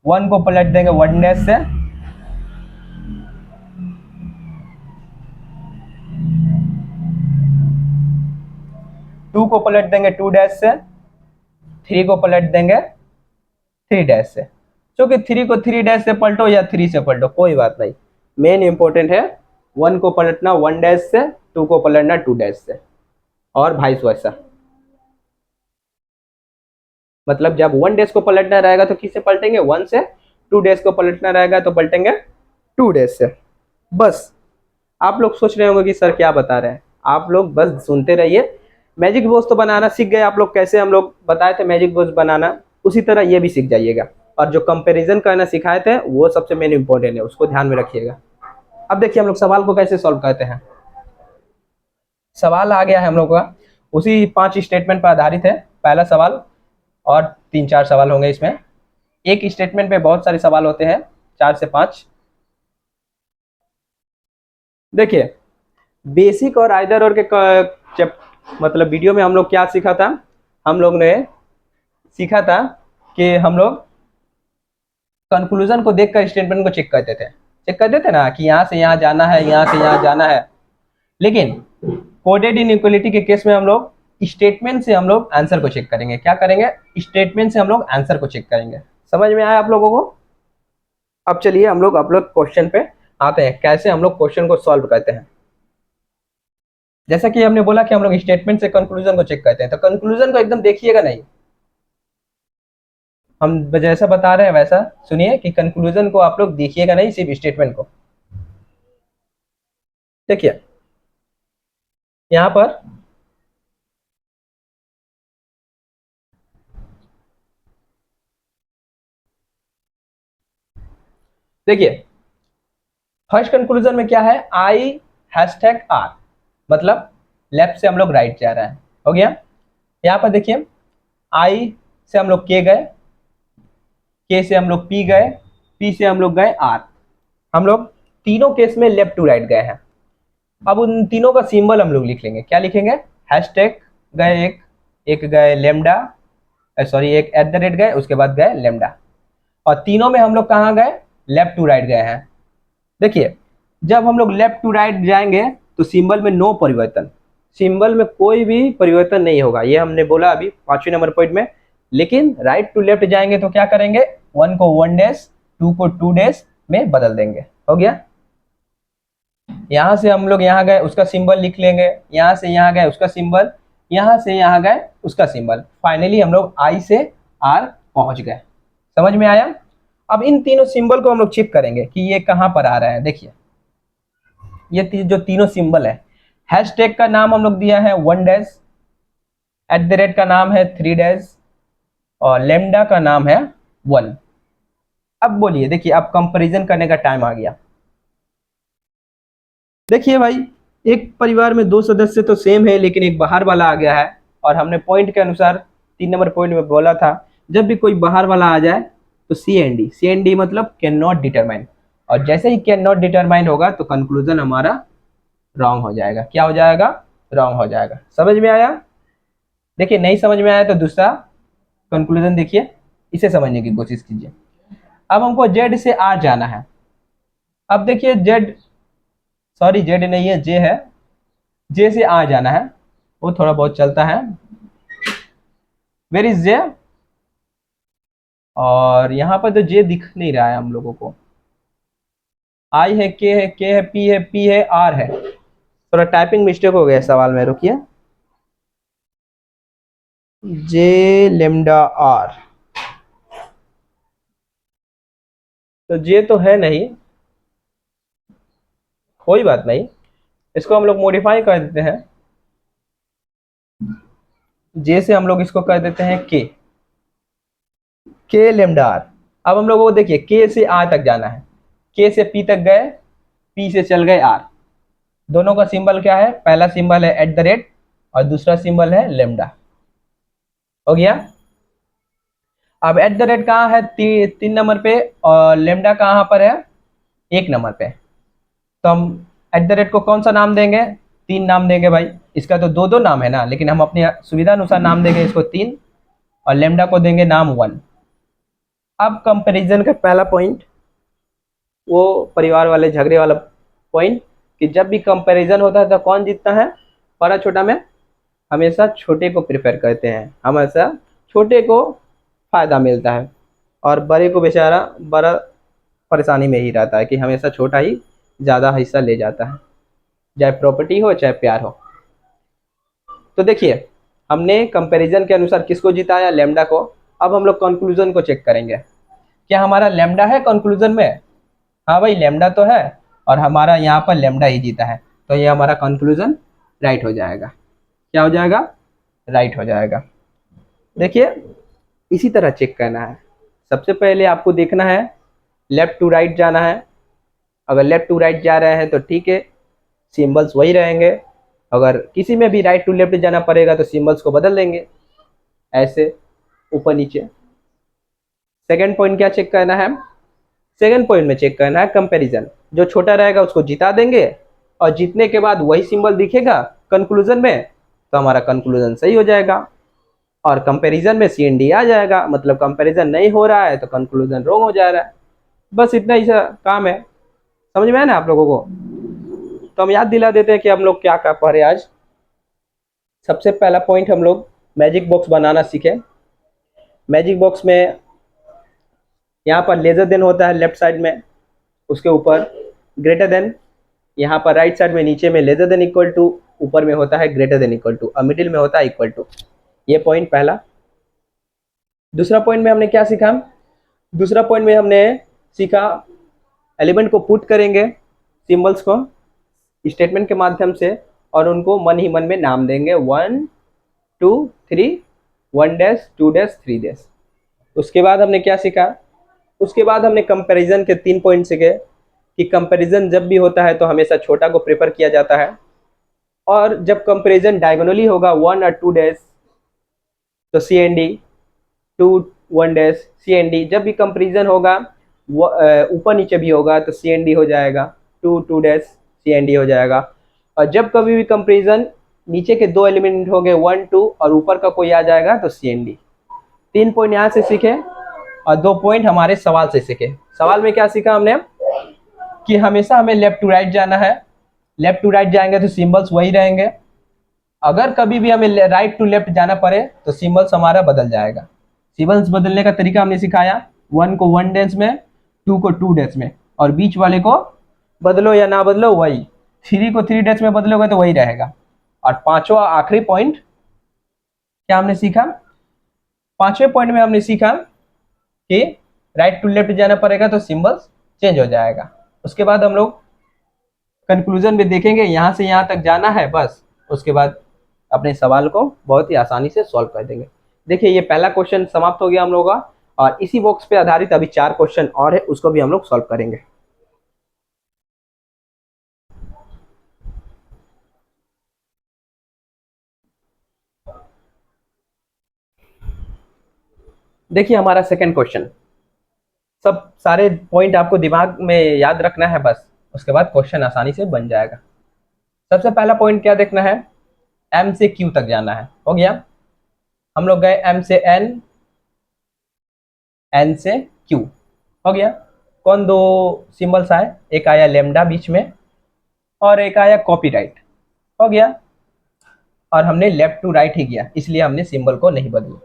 1 को पलट देंगे 1 डैश से, 2 को पलट देंगे 2 डैश से, 3 को पलट देंगे 3 डैश से। क्योंकि 3 को 3 डैश से पलटो या 3 से पलटो कोई बात नहीं, मेन इंपॉर्टेंट है 1 को पलटना 1 डैश से, 2 को पलटना 2 डैश से, और वाइस वर्सा। मतलब जब 1 डैश को पलटना रहेगा तो किससे पलटेंगे? 1 से। 2 डैश को पलटना रहेगा तो पलटेंगे 2 डैश से। बस। आप लोग सोच रहे होंगे कि सर क्या बता रहे हैं, आप लोग बस सुनते रहिए। मैजिक बॉक्स तो बनाना सीख गए आप लोग, कैसे हम लोग बताए थे मैजिक बॉक्स बनाना, उसी तरह ये भी सीख जाइएगा। और जो कंपैरिजन करना सिखाए थे वो सबसे मेन इंपॉर्टेंट है, उसको ध्यान में रखिएगा। अब देखिए हम लोग सवाल को कैसे सॉल्व करते हैं। सवाल आ गया है हम लोग का, उसी 5 स्टेटमेंट पर आधारित है पहला सवाल, और 3-4 सवाल होंगे इसमें। एक स्टेटमेंट पे बहुत सारे सवाल होते हैं, 4 से 5। देखिए बेसिक और आइदर और के मतलब वीडियो में हम लोग क्या सीखा था? हम लोग ने सीखा था कि हम लोग कंक्लूजन को देखकर स्टेटमेंट को चेक करते थे ना, कि यहाँ से यहाँ जाना है, यहाँ से यहाँ जाना है। लेकिन कोडेड इनइक्वालिटी के केस में हम लोग स्टेटमेंट से हम लोग आंसर को चेक करेंगे। क्या करेंगे? स्टेटमेंट से हम लोग आंसर को चेक करेंगे। समझ में आया आप लोगों को? अब चलिए हम लोग क्वेश्चन पे आते हैं, कैसे हम लोग क्वेश्चन को सॉल्व करते हैं। जैसा कि हमने बोला कि हम लोग स्टेटमेंट से कंक्लूजन को चेक करते हैं, तो कंक्लूजन को एकदम देखिएगा नहीं, हम जैसा बता रहे हैं वैसा सुनिए, कि कंक्लूजन को आप लोग देखिएगा नहीं, सिर्फ स्टेटमेंट को। देखिए यहां पर देखिए फर्स्ट कंक्लूजन में क्या है? आई हैशटैग आर, मतलब लेफ्ट से हम लोग राइट जा रहे हैं, हो गया। यहाँ पर देखिए आई से हम लोग के से हम लोग पी गए, पी से हम लोग गए आर। हम लोग तीनों केस में लेफ्ट टू राइट गए हैं। अब उन तीनों का सिंबल हम लोग लिख लेंगे। क्या लिखेंगे? हैशटैग गए एक गए लेमडा, सॉरी एक एट द रेट गए, उसके बाद गए लेमडा। और तीनों में हम लोग कहाँ गए? लेफ्ट टू राइट गए हैं। देखिए जब हम लोग लेफ्ट टू राइट जाएंगे तो सिंबल में नो परिवर्तन, सिंबल में कोई भी परिवर्तन नहीं होगा, ये हमने बोला अभी 5वें नंबर पॉइंट में। लेकिन राइट टू लेफ्ट जाएंगे तो क्या करेंगे? 1 को 1 डैश, 2 को 2 डैश में बदल देंगे, हो गया। यहां से हम लोग यहाँ गए उसका सिंबल लिख लेंगे, यहाँ से यहाँ गए उसका सिंबल, यहाँ से यहाँ गए उसका सिंबल। फाइनली हम लोग आई से आर पहुंच गए। समझ में आया? अब इन तीनों सिंबल को हम लोग चेक करेंगे कि ये कहां पर आ रहा है। देखिए ये जो तीनों सिंबल है, हैशटैग का नाम हम लोग दिया है 1 डैश, एट द रेट का नाम है 3 डैश, और लेमडा का नाम है 1। अब बोलिए, देखिए अब कंपैरिजन करने का टाइम आ गया। देखिए भाई एक परिवार में 2 सदस्य तो सेम है, लेकिन एक बाहर वाला आ गया है। और हमने पॉइंट के अनुसार 3 नंबर पॉइंट में बोला था, जब भी कोई बाहर वाला आ जाए तो सी एन डी मतलब कैन नॉट डिटरमाइन, और जैसे ही कैन नॉट डिटरमाइन होगा तो कंक्लूजन हमारा रॉन्ग हो जाएगा। क्या हो जाएगा? रॉन्ग हो जाएगा। समझ में आया? देखिए नहीं समझ में आया तो दूसरा कंक्लूजन देखिए, इसे समझने की कोशिश कीजिए। अब हमको जेड से आर जाना है। अब देखिए जेड, सॉरी जेड नहीं है, जे है, जे से आ जाना है, वो थोड़ा बहुत चलता है। वेर इज जे? और यहाँ पर तो जे दिख नहीं रहा है हम लोगों को। आई है, के है, पी है, आर है। थोड़ा टाइपिंग मिस्टेक हो गया सवाल में, रुकिए। जे लेमडा आर, तो जे तो है नहीं, कोई बात नहीं, इसको हम लोग मॉडिफाई कर देते हैं। जे से हम लोग इसको कर देते हैं के लेमडा आर। अब हम लोगों को देखिए के से आर तक जाना है, के से पी तक गए, पी से चल गए आर। दोनों का सिंबल क्या है? पहला सिंबल है एट द रेट और दूसरा सिंबल है लेमडा। हो गया। अब एट द रेट कहाँ है? 3 नंबर पे, और लेमडा कहाँ पर है? 1 नंबर पे। तो हम एट द रेट को कौन सा नाम देंगे? 3 नाम देंगे भाई। इसका तो दो दो नाम है ना, लेकिन हम अपनी सुविधा अनुसार नाम देंगे इसको 3, और लेमडा को देंगे नाम 1। अब कंपैरिजन का पहला पॉइंट, वो परिवार वाले झगड़े वाला पॉइंट, कि जब भी कंपैरिजन होता है तो कौन जीतता है? बड़ा छोटा में हमेशा छोटे को प्रेफर करते हैं, हमेशा छोटे को फायदा मिलता है, और बड़े को बेचारा बड़ा परेशानी में ही रहता है कि हमेशा छोटा ही ज़्यादा हिस्सा ले जाता है, चाहे प्रॉपर्टी हो चाहे प्यार हो। तो देखिए हमने कंपैरिजन के अनुसार किसको जिताया? लेमडा को। अब हम लोग कंक्लूजन को चेक करेंगे, क्या हमारा लेमडा है कंक्लूजन में? हाँ भाई लेमडा तो है, और हमारा यहाँ पर लेमडा ही जीता है, तो ये हमारा कंक्लूजन राइट हो जाएगा। क्या हो जाएगा? राइट हो जाएगा। देखिए इसी तरह चेक करना है। सबसे पहले आपको देखना है, लेफ्ट टू राइट जाना है। अगर लेफ्ट टू राइट जा रहे हैं तो ठीक है, सिंबल्स वही रहेंगे। अगर किसी में भी राइट टू लेफ्ट जाना पड़ेगा तो सिंबल्स को बदल देंगे, ऐसे ऊपर नीचे। सेकंड पॉइंट क्या चेक करना है? सेकंड पॉइंट में चेक करना है कंपैरिजन। जो छोटा रहेगा उसको जिता देंगे, और जीतने के बाद वही सिंबल दिखेगा कंक्लूजन में, तो हमारा कंक्लूजन सही हो जाएगा। और कंपैरिजन में CND आ जाएगा, मतलब कंपैरिजन नहीं हो रहा है तो कंक्लूजन रॉन्ग हो जा रहा है। बस इतना ही सा काम है। समझ में आया ना आप लोगों को? तो हम याद दिला देते हैं कि हम लोग क्या क्या पढ़े आज। सबसे पहला पॉइंट हम लोग मैजिक बॉक्स बनाना सीखे। मैजिक बॉक्स में यहाँ पर लेजर देन होता है लेफ्ट साइड में, उसके ऊपर ग्रेटर देन, यहाँ पर राइट साइड में नीचे में लेजर देन इक्वल टू, ऊपर में होता है ग्रेटर देन इक्वल टू, और मिडिल में होता है इक्वल टू। ये पॉइंट पहला। दूसरा पॉइंट में हमने क्या सीखा? दूसरा पॉइंट में हमने सीखा एलिमेंट को पुट करेंगे, सिंबल्स को स्टेटमेंट के माध्यम से, और उनको मन ही मन में नाम देंगे 1 2 3, 1 डैश 2 डैश 3 डैश। उसके बाद हमने क्या सीखा? उसके बाद हमने कंपैरिजन के 3 पॉइंट सीखे कि कंपैरिजन जब भी होता है तो हमेशा छोटा को प्रेफर किया जाता है, और जब कंपैरिजन डायगोनली होगा 1 और 2 डैश तो CND, 2 1 डैश CND। जब भी कंपैरिजन होगा ऊपर नीचे भी होगा तो CND हो जाएगा, 2 2 डैश CND हो जाएगा। और जब कभी भी कंपैरिजन नीचे के 2 एलिमेंट हो गए 1 2 और ऊपर का कोई आ जाएगा तो CND। 3 पॉइंट यहाँ से सीखे, और 2 पॉइंट हमारे सवाल से सीखे। सवाल में क्या सीखा हमने? कि हमेशा हमें लेफ्ट टू राइट जाना है। लेफ्ट टू राइट जाएंगे तो सिंबल्स वही रहेंगे। अगर कभी भी हमें राइट टू लेफ्ट जाना पड़े तो सिंबल्स हमारा बदल जाएगा। सिंबल्स बदलने का तरीका हमने सिखाया, 1 को 1 डैश में, 2 को 2 डैश में, और बीच वाले को बदलो या ना बदलो वही, 3 को 3 डैश में बदलोगे तो वही रहेगा। और पांचवा आखिरी पॉइंट क्या हमने सीखा? पांचवें पॉइंट में हमने सीखा कि राइट टू लेफ्ट जाना पड़ेगा तो सिंबल्स चेंज हो जाएगा। उसके बाद हम लोग कंक्लूजन में देखेंगे यहाँ से यहाँ तक जाना है बस, उसके बाद अपने सवाल को बहुत ही आसानी से सॉल्व कर देंगे। देखिए ये पहला क्वेश्चन समाप्त हो गया हम लोगों का, और इसी बॉक्स पे आधारित अभी 4 क्वेश्चन और है, उसको भी हम लोग सॉल्व करेंगे। देखिए हमारा सेकंड क्वेश्चन, सब सारे पॉइंट आपको दिमाग में याद रखना है बस, उसके बाद क्वेश्चन आसानी से बन जाएगा। सबसे पहला पॉइंट क्या देखना है? M से Q तक जाना है। हो गया। हम लोग गए M से N, N से Q। हो गया। कौन दो सिंबल्स आए? एक आया लेमडा बीच में, और एक आया कॉपीराइट। हो गया। और हमने लेफ्ट टू राइट ही किया, इसलिए हमने सिंबल को नहीं बदला।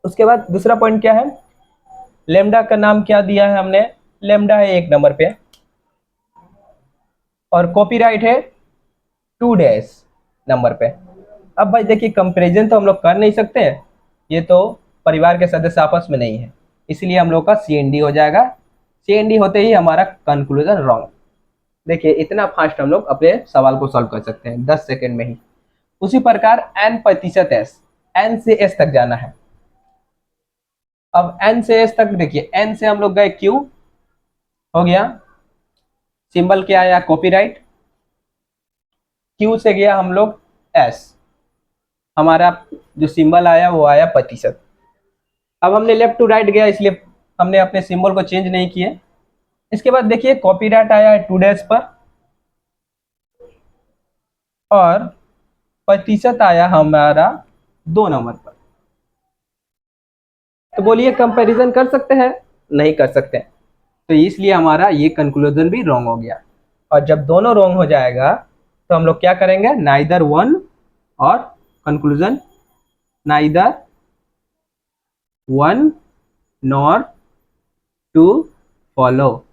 उसके बाद दूसरा पॉइंट क्या है? लेमडा का नाम क्या दिया है हमने? लेमडा है 1 नंबर पे, और कॉपीराइट है 2 डैश नंबर पे। अब भाई देखिए कंपैरिजन तो हम लोग कर नहीं सकते हैं, ये तो परिवार के सदस्य आपस में नहीं है, इसलिए हम लोग का CND हो जाएगा, सी एंड डी होते ही हमारा कंक्लूजन रॉन्ग। देखिए इतना फास्ट हम लोग अपने सवाल को सॉल्व कर सकते हैं 10 सेकेंड में ही। उसी प्रकार n प्रतिशत s, n से s तक जाना है। अब n से s तक देखिए, n से हम लोग गए q, हो गया, सिंबल क्या आया, कॉपीराइट। q से गया हम लोग s, हमारा जो सिंबल आया वो आया प्रतिशत। अब हमने लेफ्ट टू राइट गया, इसलिए हमने अपने सिंबल को चेंज नहीं किए। इसके बाद देखिए कॉपीराइट आया है 2 डैश पर, और प्रतिशत आया हमारा 2 नंबर पर। तो बोलिए कंपैरिजन कर सकते हैं? नहीं कर सकते, तो इसलिए हमारा ये कंक्लूजन भी रॉन्ग हो गया। और जब दोनों रॉन्ग हो जाएगा तो हम लोग क्या करेंगे, नाइदर वन और conclusion, neither one nor two follow.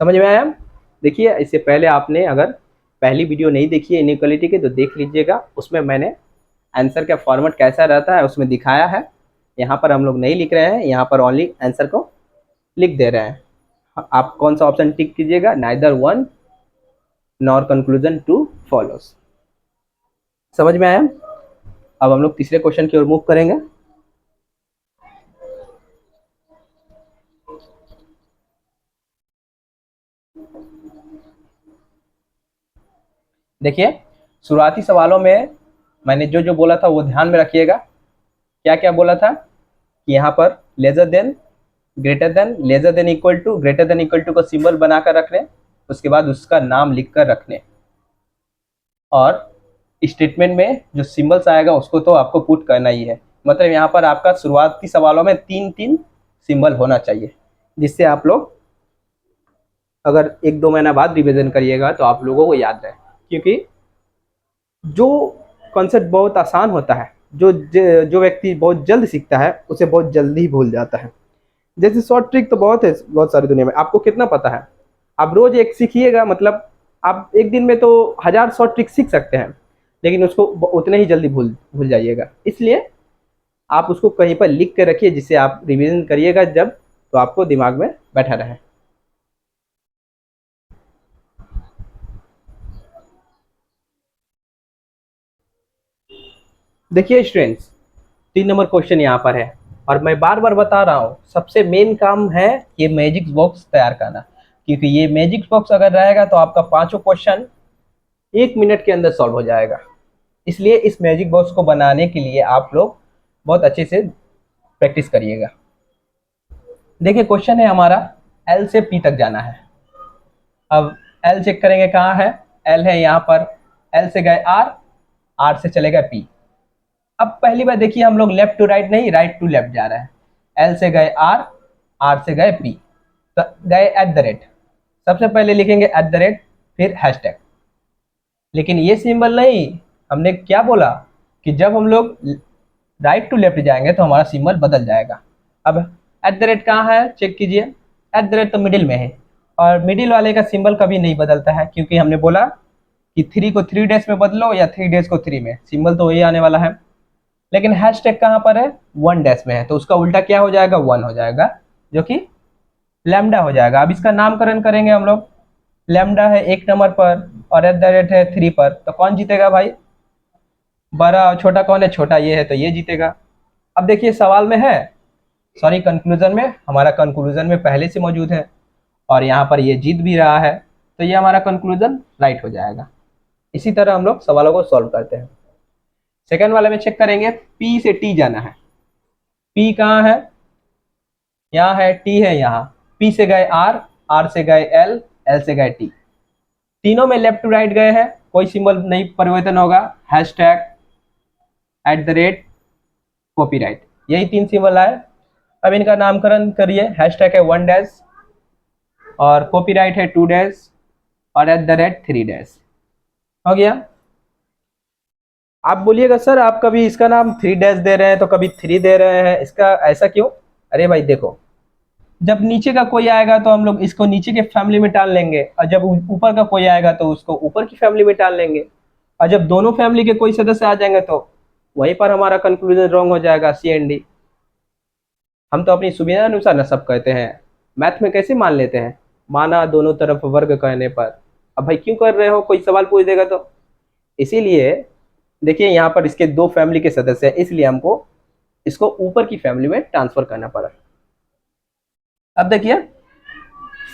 समझ में आया? देखिए इससे पहले आपने अगर पहली वीडियो नहीं देखी है इनइक्वालिटी की तो देख लीजिएगा, उसमें मैंने आंसर का फॉर्मेट कैसा रहता है उसमें दिखाया है। यहाँ पर हम लोग नहीं लिख रहे हैं, यहाँ पर ओनली आंसर को लिख दे रहे हैं। आप कौन सा ऑप्शन टिक कीजिएगा, neither one nor conclusion two follows. समझ में आया? अब हम लोग तीसरे क्वेश्चन की ओर मूव करेंगे। देखिए शुरुआती सवालों में मैंने जो जो बोला था वो ध्यान में रखिएगा। क्या क्या बोला था कि यहाँ पर lesser than, greater than, lesser than equal to, greater than equal to का सिंबल बनाकर रखने, उसके बाद उसका नाम लिखकर रखने, और स्टेटमेंट में जो सिंबल्स आएगा उसको तो आपको पुट करना ही है। मतलब यहाँ पर आपका शुरुआती सवालों में 3-3 सिंबल होना चाहिए, जिससे आप लोग अगर 1-2 महीना बाद रिवीजन करिएगा तो आप लोगों को याद रहे। क्योंकि जो कॉन्सेप्ट बहुत आसान होता है, जो व्यक्ति बहुत जल्द सीखता है उसे बहुत जल्दी भूल जाता है। जैसे शॉर्ट ट्रिक तो बहुत है, बहुत सारी दुनिया में, आपको कितना पता है? आप रोज एक सीखिएगा, मतलब आप एक दिन में तो 1000 शॉर्ट ट्रिक सीख सकते हैं, लेकिन उसको उतने ही जल्दी भूल जाइएगा। इसलिए आप उसको कहीं पर लिख के रखिए, जिससे आप रिवीजन करिएगा जब तो आपको दिमाग में बैठा रहे। देखिए स्टूडेंट्स, 3 नंबर क्वेश्चन यहाँ पर है, और मैं बार बार बता रहा हूँ सबसे मेन काम है ये मैजिक बॉक्स तैयार करना। क्योंकि ये मैजिक बॉक्स अगर रहेगा तो आपका 5 क्वेश्चन 1 मिनट के अंदर सॉल्व हो जाएगा। इसलिए इस मैजिक बॉक्स को बनाने के लिए आप लोग बहुत अच्छे से प्रैक्टिस करिएगा। देखिए क्वेश्चन है हमारा, एल से पी तक जाना है। अब एल चेक करेंगे कहाँ है, एल है यहाँ पर, एल से गए आर, आर से चले गए पी। अब पहली बार देखिए हम लोग लेफ्ट टू राइट नहीं, राइट टू लेफ्ट जा रहे हैं। एल से गए आर, आर से गए पी, तो गए एट द रेट। सबसे पहले लिखेंगे एट द रेट, फिर हैशटैग। लेकिन ये सिंबल नहीं, हमने क्या बोला कि जब हम लोग राइट टू लेफ्ट जाएंगे तो हमारा सिंबल बदल जाएगा। अब एट द रेट कहाँ है, चेक कीजिए। एट द रेट तो मिडिल में है, और मिडिल वाले का सिंबल कभी नहीं बदलता है, क्योंकि हमने बोला कि 3 को 3 डेज में बदलो या 3 डेज को 3 में, सिंबल तो वही आने वाला है। लेकिन हैशटैग कहाँ पर है, 1 डैश में है, तो उसका उल्टा क्या हो जाएगा, 1 हो जाएगा, जो कि लैम्डा हो जाएगा। अब इसका नामकरण करेंगे हम लोग। लैम्डा है 1 नंबर पर और एट द रेट है 3 पर, तो कौन जीतेगा भाई? बड़ा और छोटा कौन है? छोटा ये है, तो ये जीतेगा। अब देखिए सवाल में है, सॉरी कंक्लूजन में, हमारा कंक्लूजन में पहले से मौजूद है, और यहाँ पर ये जीत भी रहा है, तो ये हमारा कंक्लूजन राइट हो जाएगा। इसी तरह हम लोग सवालों को सॉल्व करते हैं। सेकंड वाले में चेक करेंगे, पी से टी जाना है। पी कहाँ है? यहाँ है, टी है यहाँ। पी से गए आर, आर से गए एल, एल से गए टी। तीनों में लेफ्ट टू राइट गए हैं, कोई सिंबल नहीं परिवर्तन होगा। Hashtag, eight the rate, copyright, यही 3 सिंबल आए। अब इनका नामकरण करिए। हैशटैग है 1 डैश, और कॉपीराइट है 2 डैश, और एट द रेट 3 डैश। हो गया। आप बोलिएगा सर आप कभी इसका नाम 3 डैश दे रहे हैं तो कभी 3 दे रहे हैं, इसका ऐसा क्यों? अरे भाई देखो, जब नीचे का कोई आएगा तो हम लोग इसको नीचे के फैमिली में डाल लेंगे, और जब ऊपर का कोई आएगा तो उसको ऊपर की फैमिली में डाल लेंगे, और जब दोनों फैमिली के कोई सदस्य आ जाएंगे तो वहीं पर हमारा कंक्लूजन रॉन्ग हो जाएगा, सी एंड डी। हम तो अपनी सुविधा अनुसार ना सब कहते हैं, मैथ में कैसे मान लेते हैं, माना दोनों तरफ वर्ग कहने पर। अब भाई क्यों कर रहे हो, कोई सवाल पूछ देगा तो। इसीलिए देखिए यहाँ पर इसके दो फैमिली के सदस्य हैं, इसलिए हमको इसको ऊपर की फैमिली में ट्रांसफर करना पड़ा। अब देखिए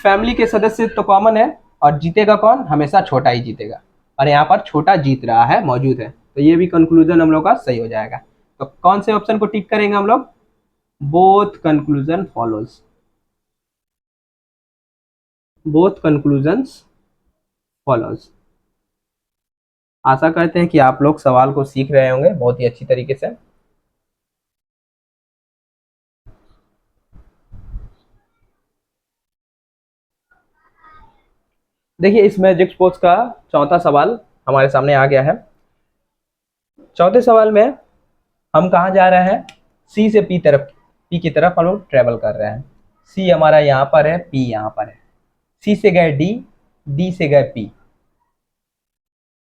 फैमिली के सदस्य तो कॉमन है, और जीतेगा कौन, हमेशा छोटा ही जीतेगा, और यहाँ पर छोटा जीत रहा है, मौजूद है, तो ये भी कंक्लूजन हम लोग का सही हो जाएगा। तो कौन से ऑप्शन को टिक करेंगे हम लोग, both conclusion follows, both conclusions follows. आशा करते हैं कि आप लोग सवाल को सीख रहे होंगे बहुत ही अच्छी तरीके से। देखिए इस मैजिक स्पोर्ट्स का चौथा सवाल हमारे सामने आ गया है। चौथे सवाल में हम कहाँ जा रहे हैं, सी से पी तरफ, पी की तरफ हम लोग ट्रेवल कर रहे हैं। सी हमारा यहाँ पर है, पी यहाँ पर है। सी से गए डी, डी से गए पी,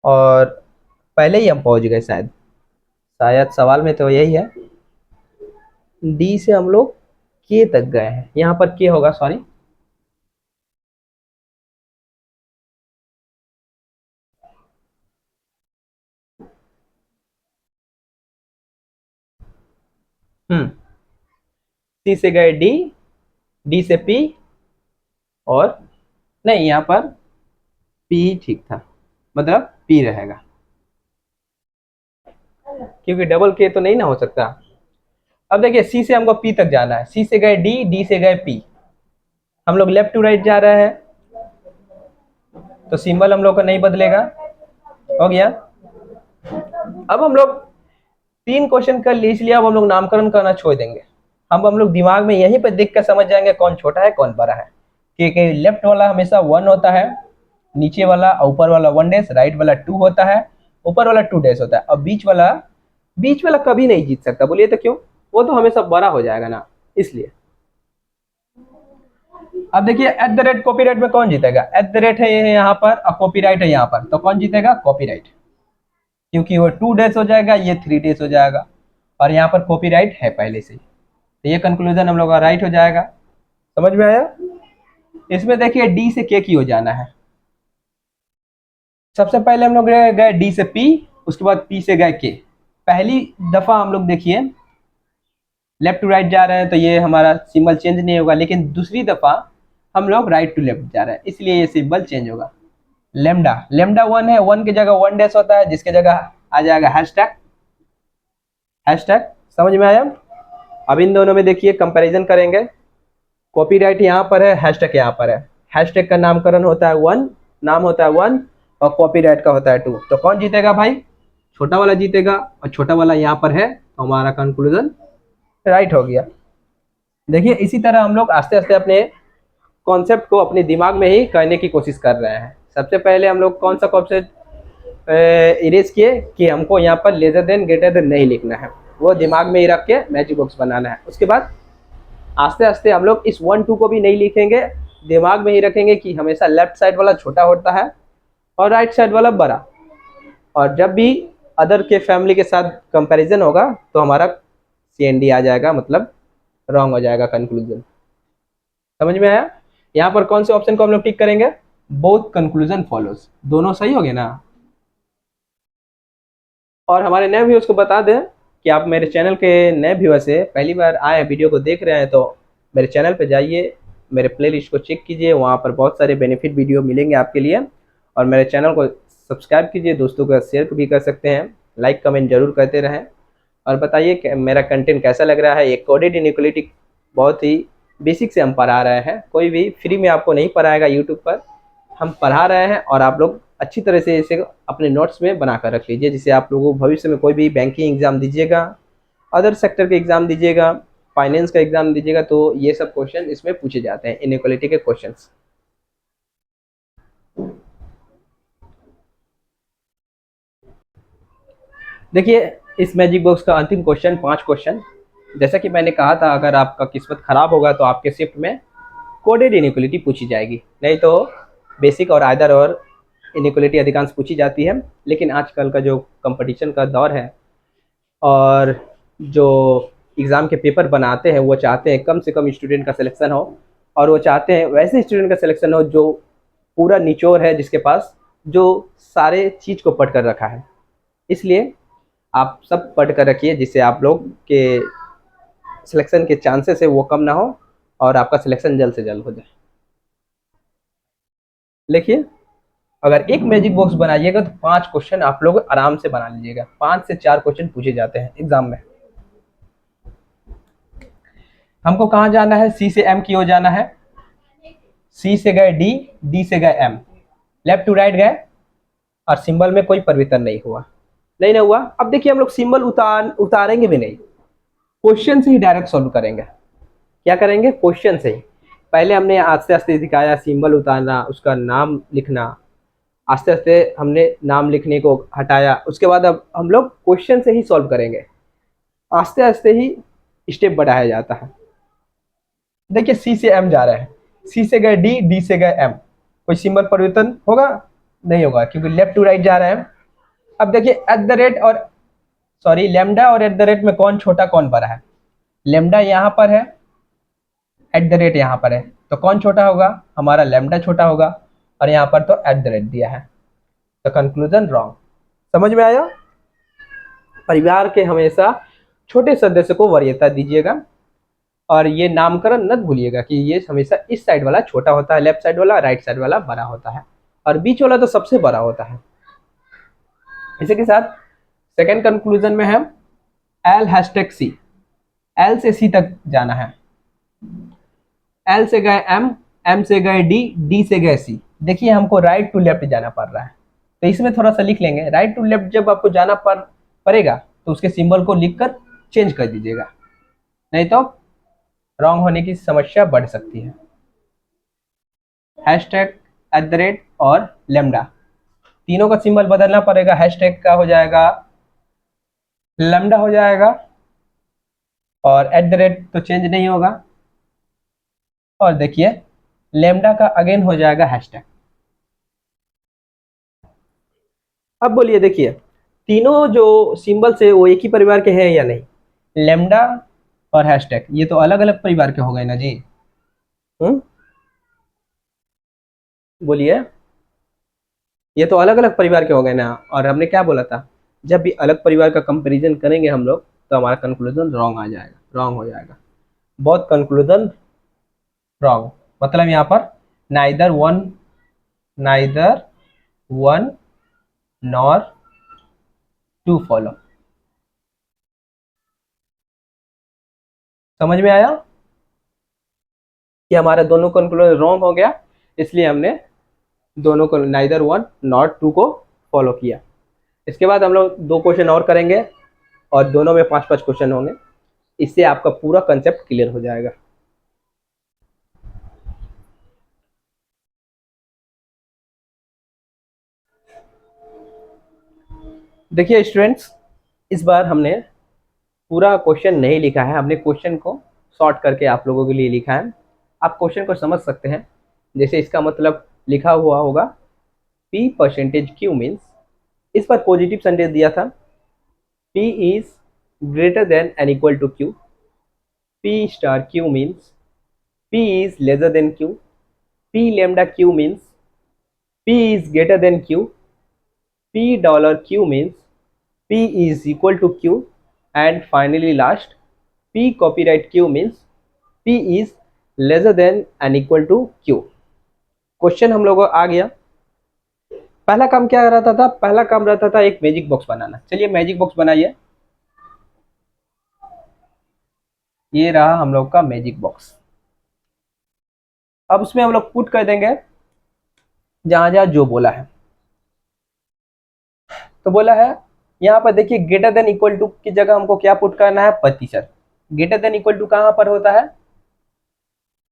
और पहले ही हम पहुंच गए शायद, शायद सवाल में तो यही है। डी से हम लोग के तक गए हैं, यहाँ पर के होगा, सॉरी। सी से गए डी, डी से पी, और नहीं यहाँ पर पी ठीक था, मतलब पी रहेगा, क्योंकि डबल के तो नहीं ना हो सकता। अब देखिए सी से हमको पी तक जाना है, सी से गए डी, डी से गए पी, हम लोग लेफ्ट टू राइट जा रहे हैं, तो सिंबल हम लोग का नहीं बदलेगा, हो गया। अब हम लोग 3 क्वेश्चन कर लिए, इसलिए अब हम लोग नामकरण करना छोड़ देंगे। हम लोग दिमाग में यहीं पर देख कर समझ जाएंगे कौन छोटा है कौन बड़ा है, क्योंकि लेफ्ट वाला हमेशा 1 होता है, नीचे वाला ऊपर वाला 1 डैश, राइट वाला 2 होता है, ऊपर वाला 2 डैश होता है, और बीच वाला कभी नहीं जीत सकता। बोलिए तो क्यों, वो तो हमेशा बड़ा हो जाएगा ना, इसलिए। अब देखिए एट द रेट कॉपीराइट में कौन जीतेगा, एट द रेट है यहाँ पर और कॉपीराइट है यहाँ पर, तो कौन जीतेगा, कॉपीराइट, क्योंकि वो 2 डेज हो जाएगा, ये 3 डेज हो जाएगा, और यहाँ पर कॉपीराइट है पहले से, तो ये कंक्लूजन हम लोग का राइट हो जाएगा। समझ में आया। इसमें देखिए डी से के की हो जाना है। सबसे पहले हम लोग गए डी से पी, उसके बाद पी से गए के। पहली दफा हम लोग देखिए लेफ्ट टू राइट जा रहे हैं, तो ये हमारा सिंबल चेंज नहीं होगा, लेकिन दूसरी दफा हम लोग राइट टू लेफ्ट जा रहे हैं, इसलिए ये सिंबल चेंज होगा। लेमडा, लेमडा 1 है, 1 की जगह 1 डैश होता है, जिसके जगह आ जाएगा हैशटैग, हैशटैग। समझ में आया। अब इन दोनों में देखिए कंपैरिजन करेंगे, कॉपीराइट यहाँ पर है, हैशटैग यहाँ पर है। हैशटैग का नामकरण होता है 1, नाम होता है 1, और कॉपीराइट का होता है 2, तो कौन जीतेगा भाई, छोटा वाला जीतेगा, और छोटा वाला यहाँ पर है, तो हमारा कंक्लूजन राइट हो गया। देखिए इसी तरह हम लोग आस्ते आस्ते अपने कॉन्सेप्ट को अपने दिमाग में ही करने की कोशिश कर रहे हैं। सबसे पहले हम लोग कौन सा कॉन्सेप्ट इरेज किए कि हमको यहाँ पर लेसर देन ग्रेटर देन नहीं लिखना है, वो दिमाग में ही रख के मैजिक बॉक्स बनाना है। उसके बाद आस्ते आस्ते हम लोग इस 1 2 को भी नहीं लिखेंगे, दिमाग में ही रखेंगे कि हमेशा लेफ्ट साइड वाला छोटा होता है और राइट साइड वाला बड़ा, और जब भी अदर के फैमिली के साथ कंपैरिजन होगा तो हमारा CND आ जाएगा, मतलब रॉन्ग हो जाएगा कंक्लूजन। समझ में आया। यहाँ पर कौन से ऑप्शन को हम लोग टिक करेंगे, बोथ कंक्लूजन फॉलोज, दोनों सही हो गए ना। और हमारे नए व्यूअर्स को बता दें कि आप मेरे चैनल के नए व्यूअर्स से पहली बार आए वीडियो को देख रहे हैं, तो मेरे चैनल पे जाइए, मेरे प्लेलिस्ट को चेक कीजिए, वहाँ पर बहुत सारे बेनिफिट वीडियो मिलेंगे आपके लिए, और मेरे चैनल को सब्सक्राइब कीजिए, दोस्तों का शेयर भी कर सकते हैं, लाइक कमेंट जरूर करते रहें, और बताइए कि मेरा कंटेंट कैसा लग रहा है। ये कोडेड इनइक्वालिटी बहुत ही बेसिक से हम पढ़ा रहे हैं, कोई भी फ्री में आपको नहीं पढ़ाएगा, यूट्यूब पर हम पढ़ा रहे हैं, और आप लोग अच्छी तरह से इसे अपने नोट्स में बना कर रख लीजिए, जिससे आप लोगों को भविष्य में कोई भी बैंकिंग एग्जाम दीजिएगा, अदर सेक्टर के एग्जाम दीजिएगा, फाइनेंस का एग्जाम दीजिएगा, तो ये सब क्वेश्चन इसमें पूछे जाते हैं, इनइक्वालिटी के क्वेश्चंस। देखिए इस मैजिक बॉक्स का अंतिम क्वेश्चन 5 क्वेश्चन, जैसा कि मैंने कहा था, अगर आपका किस्मत खराब होगा तो आपके शिफ्ट में कोडेड इनइक्वालिटी पूछी जाएगी, नहीं तो बेसिक और आइदर और इनइक्वालिटी अधिकांश पूछी जाती है। लेकिन आजकल का जो कंपटीशन का दौर है, और जो एग्ज़ाम के पेपर बनाते हैं वो चाहते हैं कम से कम स्टूडेंट का सिलेक्शन हो, और वो चाहते हैं वैसे स्टूडेंट का सिलेक्शन हो जो पूरा निचोड़ है, जिसके पास जो सारे चीज़ को पढ़ कर रखा है। इसलिए आप सब पढ़ कर रखिए, जिससे आप लोग के सिलेक्शन के चांसेस है वो कम ना हो और आपका सिलेक्शन जल्द से जल्द हो जाए। देखिए, अगर एक मैजिक बॉक्स बनाइएगा तो 5 क्वेश्चन आप लोग आराम से बना लीजिएगा। 5 से 4 क्वेश्चन पूछे जाते हैं एग्जाम में। हमको कहाँ जाना है? सी से एम की ओर जाना है। सी से गए डी, डी से गए एम, लेफ्ट टू राइट गए और सिंबल में कोई परिवर्तन नहीं हुआ। नहीं ना हुआ। अब देखिए, हम लोग सिंबल उतारेंगे भी नहीं, क्वेश्चन से ही डायरेक्ट सॉल्व करेंगे। क्या करेंगे? क्वेश्चन से ही। पहले हमने आस्ते आस्ते दिखाया सिंबल उतारना, उसका नाम लिखना, आस्ते आस्ते हमने नाम लिखने को हटाया। उसके बाद अब हम लोग क्वेश्चन से ही सॉल्व करेंगे। आस्ते आस्ते ही स्टेप बढ़ाया जाता है। देखिए, सी से एम जा रहे हैं, सी से गए डी, डी से गए एम, कोई सिंबल परिवर्तन होगा? नहीं होगा, क्योंकि लेफ्ट टू राइट जा रहे हैं। अब देखिए, एट द रेट और सॉरी लेमडा और एट द रेट में कौन छोटा कौन बड़ा है? लेमडा यहाँ पर है, एट द रेट यहाँ पर है, तो कौन छोटा होगा? हमारा लेमडा छोटा होगा, और यहाँ पर तो एट द रेट दिया है, तो कंक्लूजन रॉन्ग। समझ में आया? परिवार के हमेशा छोटे सदस्य को वरीयता दीजिएगा, और ये नामकरण मत भूलिएगा कि ये हमेशा इस साइड वाला छोटा होता है, लेफ्ट साइड वाला, राइट साइड वाला बड़ा होता है, और बीच वाला तो सबसे बड़ा होता है। इसी के साथ सेकंड कंक्लूजन में है एल हैशटैग सी, एल से सी तक जाना है। एल से गए एम, एम से गए डी, डी से गए सी। देखिए, हमको राइट टू लेफ्ट जाना पड़ रहा है, तो इसमें थोड़ा सा लिख लेंगे। राइट टू लेफ्ट जब आपको जाना पड़ेगा तो उसके सिंबल को लिखकर चेंज कर दीजिएगा, नहीं तो रॉन्ग होने की समस्या बढ़ सकती है। हैशटैग, एट द रेट और लेमडा, तीनों का सिंबल बदलना पड़ेगा। हैशटैग का हो जाएगा लेमडा हो जाएगा, और एट द रेट तो चेंज नहीं होगा, और देखिए लेमडा का अगेन हो जाएगा हैशटैग। अब बोलिए, देखिए तीनों जो सिंबल से वो एक ही परिवार के हैं या नहीं? लेमडा और हैशटैग ये तो अलग अलग परिवार के हो गए ना जी। बोलिए, ये तो अलग अलग परिवार के हो गए ना। और हमने क्या बोला था? जब भी अलग परिवार का कंपैरिजन करेंगे हम लोग तो हमारा कंक्लूजन रॉन्ग आ जाएगा, रॉन्ग हो जाएगा। बहुत कंक्लूजन रॉन्ग, मतलब यहाँ पर neither one nor two follow. समझ में आया कि हमारा दोनों कंक्लूजन रॉन्ग हो गया, इसलिए हमने दोनों को नाइदर वन नॉट टू को फॉलो किया। इसके बाद हम लोग 2 क्वेश्चन और करेंगे, और दोनों में 5-5 क्वेश्चन होंगे। इससे आपका पूरा कंसेप्ट क्लियर हो जाएगा। देखिए स्टूडेंट्स, इस बार हमने पूरा क्वेश्चन नहीं लिखा है, हमने क्वेश्चन को शॉर्ट करके आप लोगों के लिए लिखा है। आप क्वेश्चन को समझ सकते हैं। जैसे इसका मतलब लिखा हुआ होगा P परसेंटेज Q मीन्स, इस पर पॉजिटिव सेंटेंस दिया था, P is greater than and equal to Q, P star Q means P is lesser than Q, P lambda Q means P is greater than Q, P dollar Q means P is equal to Q, and finally last P copyright Q means P is lesser than and equal to Q। Question हम लोगों को आ गया। पहला काम क्या रहता था? पहला काम रहता था एक मैजिक बॉक्स बनाना। चलिए मैजिक बॉक्स बनाइए। ये रहा हम लोग का मैजिक बॉक्स। अब उसमें हम लोग पुट कर देंगे जहां जहां जो बोला है। तो बोला है यहाँ पर देखिए, ग्रेटर देन इक्वल टू की जगह हमको क्या पुट करना है? प्रतिशत। ग्रेटर देन इक्वल टू कहां पर होता है?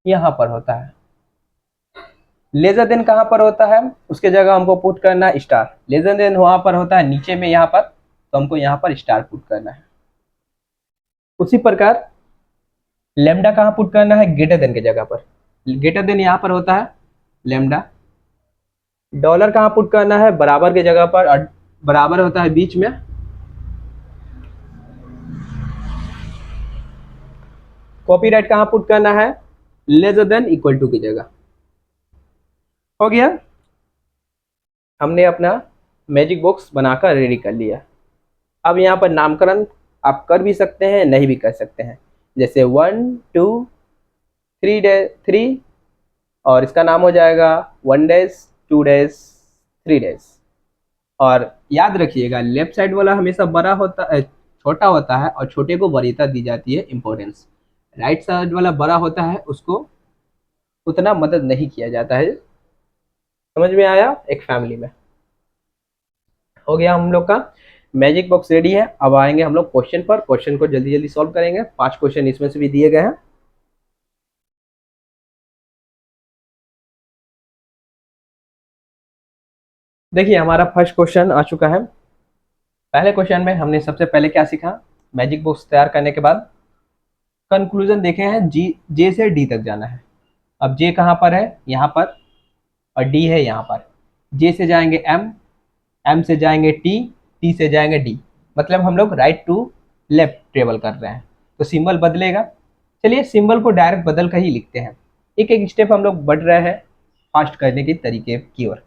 यहाँ पर होता है। लेजर देन कहां पर होता है? उसके जगह हमको पुट करना है स्टार। लेजर देन वहां पर होता है नीचे में यहाँ पर, तो हमको यहाँ पर स्टार पुट करना है। उसी प्रकार लेमडा कहां पुट करना है? ग्रेटर देन की जगह पर। ग्रेटर देन यहाँ पर होता है लेमडा। डॉलर कहां पुट करना है? बराबर की जगह पर, और बराबर होता है बीच में। कॉपीराइट कहाँ पुट करना है, लेसर देन इक्वल टू की जगह। हो गया, हमने अपना मैजिक बॉक्स बनाकर रेडी कर लिया। अब यहाँ पर नामकरण आप कर भी सकते हैं, नहीं भी कर सकते हैं, जैसे 1 2 3 और इसका नाम हो जाएगा 1 डैश 2 डैश 3 डैश। और याद रखिएगा लेफ्ट साइड वाला हमेशा बड़ा होता है, छोटा होता है, और छोटे को वरीयता दी जाती है, इंपॉर्टेंस। राइट साइड वाला बड़ा होता है, उसको उतना मदद नहीं किया जाता है। समझ में आया? एक फैमिली में हो गया हम लोग का मैजिक बॉक्स रेडी है। अब आएंगे हम लोग क्वेश्चन पर, क्वेश्चन को जल्दी जल्दी सॉल्व करेंगे। 5 क्वेश्चन इसमें से भी दिए गए हैं। देखिए हमारा फर्स्ट क्वेश्चन आ चुका है। पहले क्वेश्चन में हमने सबसे पहले क्या सीखा, मैजिक बॉक्स तैयार करने के बाद कंक्लूजन देखे हैं, जे से डी तक जाना है। अब जे कहाँ पर है, यहाँ पर, और डी है यहाँ पर। जे से जाएंगे एम, एम से जाएंगे टी, टी से जाएंगे डी, मतलब हम लोग राइट टू लेफ्ट ट्रेवल कर रहे हैं, तो सिंबल बदलेगा। चलिए सिंबल को डायरेक्ट बदल कर ही लिखते हैं, एक एक स्टेप हम लोग बढ़ रहे हैं फास्ट करने के तरीके की ओर।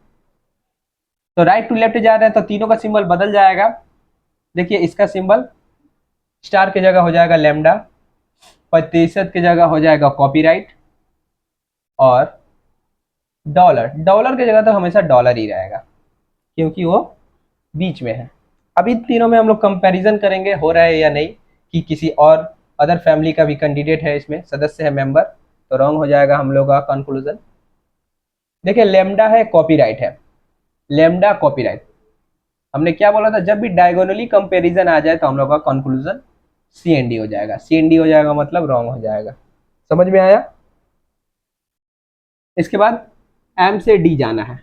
तो राइट टू लेफ्ट जा रहे हैं तो तीनों का सिंबल बदल जाएगा। देखिए इसका सिंबल स्टार की जगह हो जाएगा लैम्डा, प्रतिशत की जगह हो जाएगा कॉपीराइट, और डॉलर, डॉलर की जगह तो हमेशा डॉलर ही रहेगा क्योंकि वो बीच में है। अब इन तीनों में हम लोग कंपैरिजन करेंगे हो रहा है या नहीं, कि किसी और अदर फैमिली का भी कैंडिडेट है, इसमें सदस्य है, मेंबर, तो रॉन्ग हो जाएगा हम लोग का कंक्लूजन। देखिए लैम्डा है, कॉपीराइट है, लैम्डा कॉपीराइट। हमने क्या बोला था, जब भी डायगोनली कंपैरिजन आ जाए तो हम लोग का कंक्लूजन सी एन डी हो जाएगा। सी एन डी हो जाएगा मतलब रॉन्ग हो जाएगा। समझ में आया? इसके बाद एम से डी जाना है,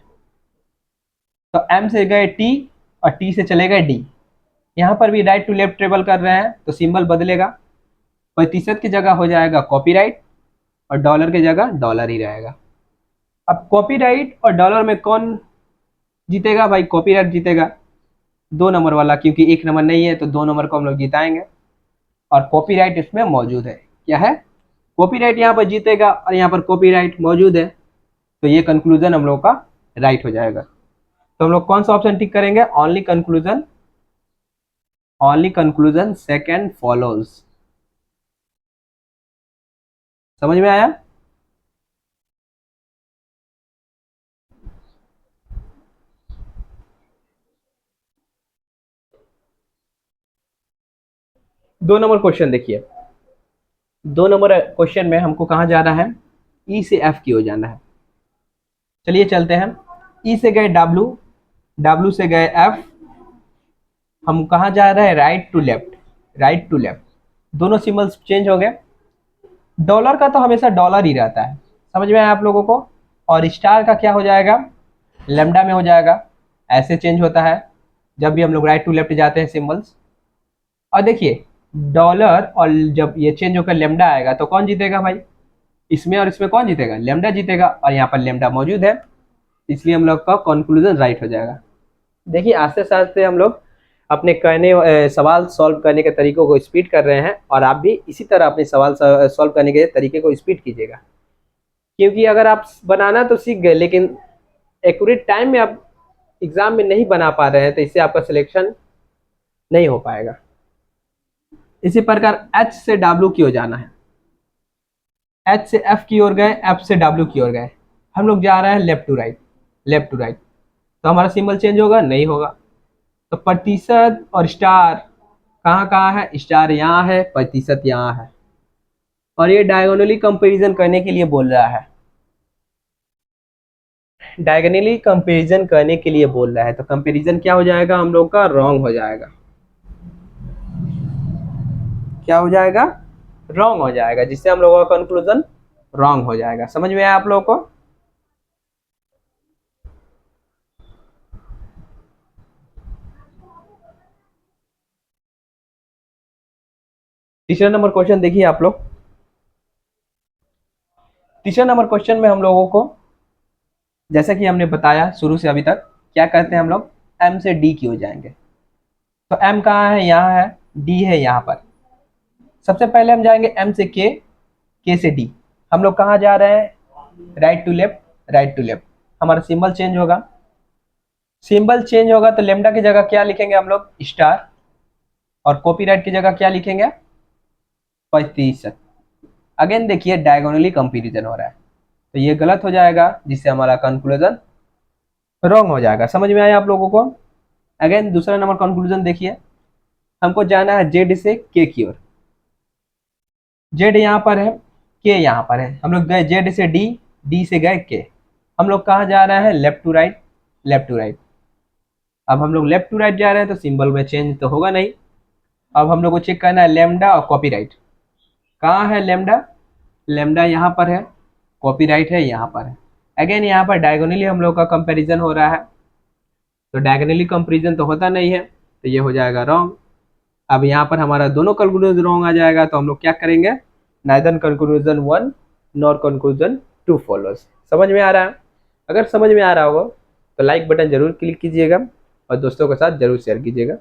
तो एम से गए टी और टी से चले गए डी। यहाँ पर भी राइट टू लेफ्ट ट्रेवल कर रहे हैं तो सिंबल बदलेगा, प्रतिशत की जगह हो जाएगा कॉपीराइट और डॉलर की जगह डॉलर ही रहेगा। अब कॉपीराइट और डॉलर में कौन जीतेगा भाई? कॉपीराइट जीतेगा, 2 नंबर वाला, क्योंकि 1 नंबर नहीं है तो 2 नंबर को हम लोग जिताएंगे, और कॉपीराइट इसमें मौजूद है। क्या है? कॉपीराइट यहाँ पर जीतेगा और यहाँ पर कॉपीराइट मौजूद है, तो ये कंक्लूजन हम लोग का राइट हो जाएगा। तो हम लोग कौन सा ऑप्शन टिक करेंगे? Only conclusion, only conclusion second follows. समझ में आया? दो नंबर क्वेश्चन देखिए, 2 नंबर क्वेश्चन में हमको कहाँ जाना है? ई से एफ की ओर जाना है। चलिए चलते हैं, ई से गए डब्ल्यू, डब्ल्यू से गए एफ, हम कहाँ जा रहे हैं? Right to left, right to left. दोनों सिंबल्स चेंज हो गए। डॉलर का तो हमेशा डॉलर ही रहता है, समझ में आया आप लोगों को? और स्टार का क्या हो जाएगा? लेमडा में हो जाएगा। ऐसे चेंज होता है जब भी हम लोग राइट टू लेफ्ट जाते हैं सिंबल्स। और देखिए डॉलर, और जब ये चेंज होकर लेमडा आएगा तो कौन जीतेगा भाई? इसमें और इसमें कौन जीतेगा? लेमडा जीतेगा, और यहाँ पर लेमडा मौजूद है, इसलिए हम लोग का कंक्लूजन राइट हो जाएगा। देखिए आस्ते आस्ते हम लोग अपने सवाल सॉल्व करने के तरीकों को स्पीड कर रहे हैं, और आप भी इसी तरह अपने सवाल सॉल्व करने के तरीके को स्पीड कीजिएगा, क्योंकि अगर आप बनाना तो सीख गए लेकिन एक्यूरेट टाइम में आप एग्जाम में नहीं बना पा रहे हैं तो इससे आपका सिलेक्शन नहीं हो पाएगा। इसी प्रकार एच से डब्ल्यू की ओर जाना है, एच से एफ की ओर गए, एफ से डब्ल्यू की ओर गए, हम लोग जा रहे हैं left to right, left to right, तो हमारा सिंबल चेंज होगा? नहीं होगा। तो प्रतिशत और स्टार कहाँ कहाँ है? स्टार यहाँ है, प्रतिशत यहाँ है, और ये डायगोनली कंपैरिजन करने के लिए बोल रहा है, डायगोनली कंपैरिजन करने के लिए बोल रहा है, तो कंपैरिजन क्या हो जाएगा हम लोग का? रॉन्ग हो जाएगा। क्या हो जाएगा? रॉन्ग हो जाएगा, जिससे हम लोगों का कंक्लूजन रॉन्ग हो जाएगा। समझ में आया आप लोगों को? तीसरा नंबर क्वेश्चन देखिए आप लोग। तीसरा नंबर क्वेश्चन में हम लोगों को, जैसा कि हमने बताया शुरू से अभी तक, क्या करते हैं हम लोग? एम से डी की हो जाएंगे। तो एम कहाँ है? यहाँ है। डी है यहाँ पर। सबसे पहले हम जाएंगे एम से के, के से डी, हम लोग कहाँ जा रहे हैं, right to left, right to left. हमारा सिंबल चेंज होगा, सिंबल चेंज होगा तो लेमडा की जगह क्या लिखेंगे हम लोग, स्टार, और कॉपीराइट की जगह क्या लिखेंगे, 35। अगेन देखिए डायगोनली कंपैरिजन हो रहा है, तो ये गलत हो जाएगा, जिससे हमारा कंक्लूजन रॉन्ग हो जाएगा। समझ में आया आप लोगों को। अगेन दूसरा नंबर कंक्लूजन देखिए, हमको जाना है जेड से के की ओर। जेड यहाँ पर है, के यहाँ पर है, हम लोग गए जेड से डी, डी से गए के। हम लोग कहाँ जा रहे हैं, left to right, left to right. अब हम लोग लेफ्ट टू राइट जा रहे हैं तो सिंबल में चेंज तो होगा नहीं। अब हम लोग को चेक करना है लेमडा और कॉपीराइट। कहाँ है लेमडा, लेमडा यहाँ पर है, कॉपीराइट है यहाँ पर है। अगेन यहाँ पर डायगोनली हम लोग का कंपैरिजन हो रहा है, तो डायगोनली कंपैरिजन तो होता नहीं है, तो ये हो जाएगा रॉन्ग। अब यहाँ पर हमारा दोनों कंक्लूजन रॉन्ग आ जाएगा, तो हम लोग क्या करेंगे, neither conclusion 1 nor conclusion 2 follows. समझ में आ रहा है। अगर समझ में आ रहा होगा तो लाइक बटन जरूर क्लिक कीजिएगा और दोस्तों के साथ जरूर शेयर कीजिएगा।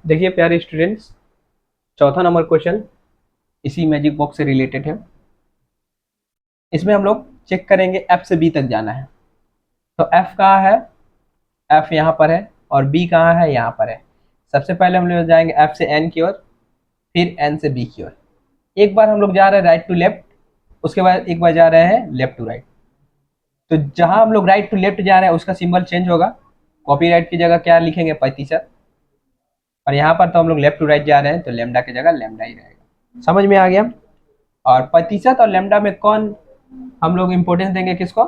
देखिए प्यारे स्टूडेंट्स, चौथा नंबर क्वेश्चन इसी मैजिक बॉक्स से रिलेटेड है। इसमें हम लोग चेक करेंगे एफ से बी तक जाना है, तो एफ कहाँ है, एफ यहाँ पर है, और बी कहाँ है, यहाँ पर है। सबसे पहले हम लोग जाएंगे एफ से एन की ओर, फिर एन से बी की ओर। एक बार हम लोग जा रहे हैं राइट टू लेफ्ट, उसके बाद एक बार जा रहे हैं लेफ्ट टू राइट। तो जहां हम लोग राइट टू लेफ्ट जा रहे हैं उसका सिंबल चेंज होगा, कॉपीराइट की जगह क्या लिखेंगे, 35। और यहाँ पर तो हम लोग लेफ्ट टू राइट जा रहे हैं, तो लेमडा की जगह लेमडा ही रहेगा। समझ में आ गया। और 35 और लेमडा में कौन हम लोग इंपॉर्टेंस देंगे, किसको,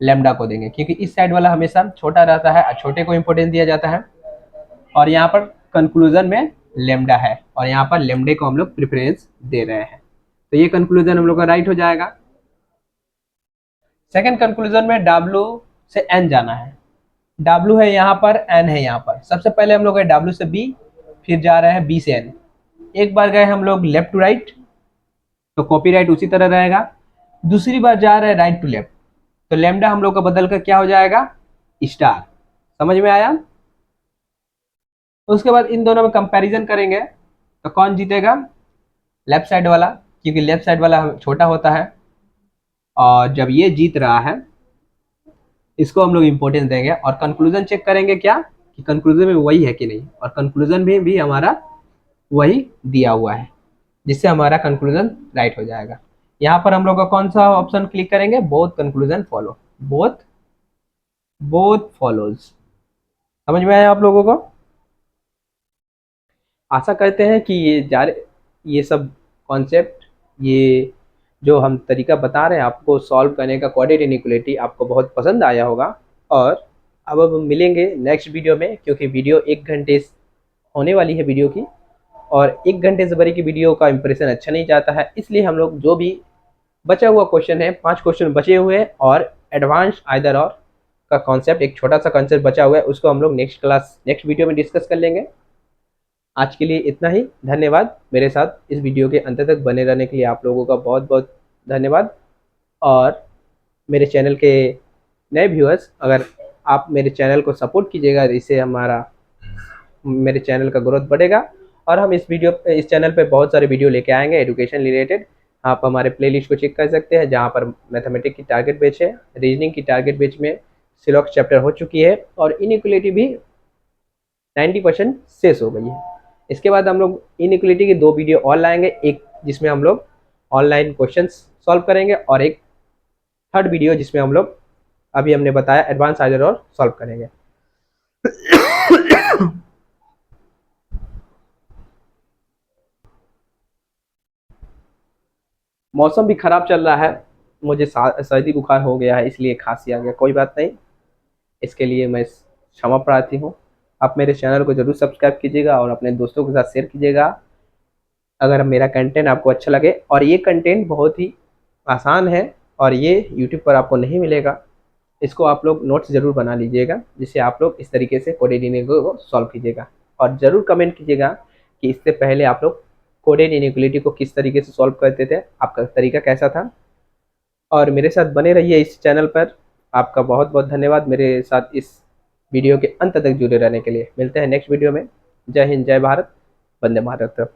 लेमडा को देंगे, क्योंकि इस साइड वाला हमेशा छोटा रहता है और छोटे को इंपॉर्टेंस दिया जाता है। और यहाँ पर कंक्लूजन में लेमडा है और यहाँ पर लेमडे को हम लोग प्रेफरेंस दे रहे हैं, तो ये कंक्लूजन हम लोग का राइट हो जाएगा। सेकंड कंक्लूजन में डब्ल्यू से एन जाना है, डब्ल्यू है यहाँ पर, एन है यहाँ पर। सबसे पहले हम लोग गए डब्ल्यू से बी, फिर जा रहे हैं बी से एन। एक बार गए हम लोग लेफ्ट टू राइट, तो कॉपीराइट उसी तरह रहेगा। दूसरी बार जा रहे हैं राइट टू लेफ्ट, तो लेमडा हम लोग का बदल कर क्या हो जाएगा, स्टार। समझ में आया। उसके बाद इन दोनों में कंपैरिजन करेंगे तो कौन जीतेगा, लेफ्ट साइड वाला, क्योंकि लेफ्ट साइड वाला छोटा होता है। और जब ये जीत रहा है इसको हम लोग इंपॉर्टेंस देंगे। और कंक्लूजन चेक करेंगे क्या, कि कंक्लूजन में वही है कि नहीं, और कंक्लूजन में भी हमारा वही दिया हुआ है, जिससे हमारा कंक्लूजन राइट हो जाएगा। यहाँ पर हम लोग का कौन सा ऑप्शन क्लिक करेंगे, both conclusion follow, both both follows. समझ में आया आप लोगों को। आशा करते हैं कि ये सब कॉन्सेप्ट, ये जो हम तरीका बता रहे हैं आपको सॉल्व करने का, क्वाड्रेटिक इनइक्वालिटी, आपको बहुत पसंद आया होगा। और अब मिलेंगे नेक्स्ट वीडियो में, क्योंकि वीडियो 1 घंटे होने वाली है वीडियो की, और 1 घंटे से बड़ी की वीडियो का इंप्रेशन अच्छा नहीं जाता है। इसलिए हम लोग जो भी बचा हुआ क्वेश्चन है, 5 क्वेश्चन बचे हुए हैं, और एडवांस आइदर और का कॉन्सेप्ट, एक छोटा सा कॉन्सेप्ट बचा हुआ है, उसको हम लोग नेक्स्ट वीडियो में डिस्कस कर लेंगे। आज के लिए इतना ही। धन्यवाद। मेरे साथ इस वीडियो के अंत तक बने रहने के लिए आप लोगों का बहुत बहुत धन्यवाद। और मेरे चैनल के नए व्यूअर्स, अगर आप मेरे चैनल को सपोर्ट कीजिएगा, इससे मेरे चैनल का ग्रोथ बढ़ेगा। और हम इस चैनल पे बहुत सारे वीडियो लेके आएंगे एजुकेशन रिलेटेड। आप हमारे प्लेलिस्ट को चेक कर सकते हैं, जहाँ पर मैथमेटिक्स की टारगेट बेच है, रीजनिंग की टारगेट बेच में सिलॉक्स चैप्टर हो चुकी है, और इनइक्वालिटी भी 90% शेष हो गई है। इसके बाद हम लोग इनइक्वालिटी की 2 वीडियो और लाएंगे, एक जिसमें हम लोग ऑनलाइन क्वेश्चंस सॉल्व करेंगे, और एक थर्ड वीडियो जिसमें हम लोग अभी हमने बताया एडवांस आइडर और सॉल्व करेंगे। मौसम भी खराब चल रहा है, मुझे सर्दी बुखार हो गया है, इसलिए खांसी आ गया। कोई बात नहीं, इसके लिए मैं क्षमा प्रार्थी हूँ। आप मेरे चैनल को जरूर सब्सक्राइब कीजिएगा और अपने दोस्तों के साथ शेयर कीजिएगा, अगर मेरा कंटेंट आपको अच्छा लगे। और ये कंटेंट बहुत ही आसान है और ये यूट्यूब पर आपको नहीं मिलेगा। इसको आप लोग नोट्स ज़रूर बना लीजिएगा, जिससे आप लोग इस तरीके से कोडेड इनइक्वालिटी को सॉल्व कीजिएगा। और ज़रूर कमेंट कीजिएगा कि इससे पहले आप लोग कोडेड इनइक्वालिटी को किस तरीके से सॉल्व करते थे, आपका तरीका कैसा था। और मेरे साथ बने रहिए इस चैनल पर, आपका बहुत बहुत धन्यवाद मेरे साथ इस वीडियो के अंत तक जुड़े रहने के लिए। मिलते हैं नेक्स्ट वीडियो में। जय हिंद, जय भारत, वंदे मातरम।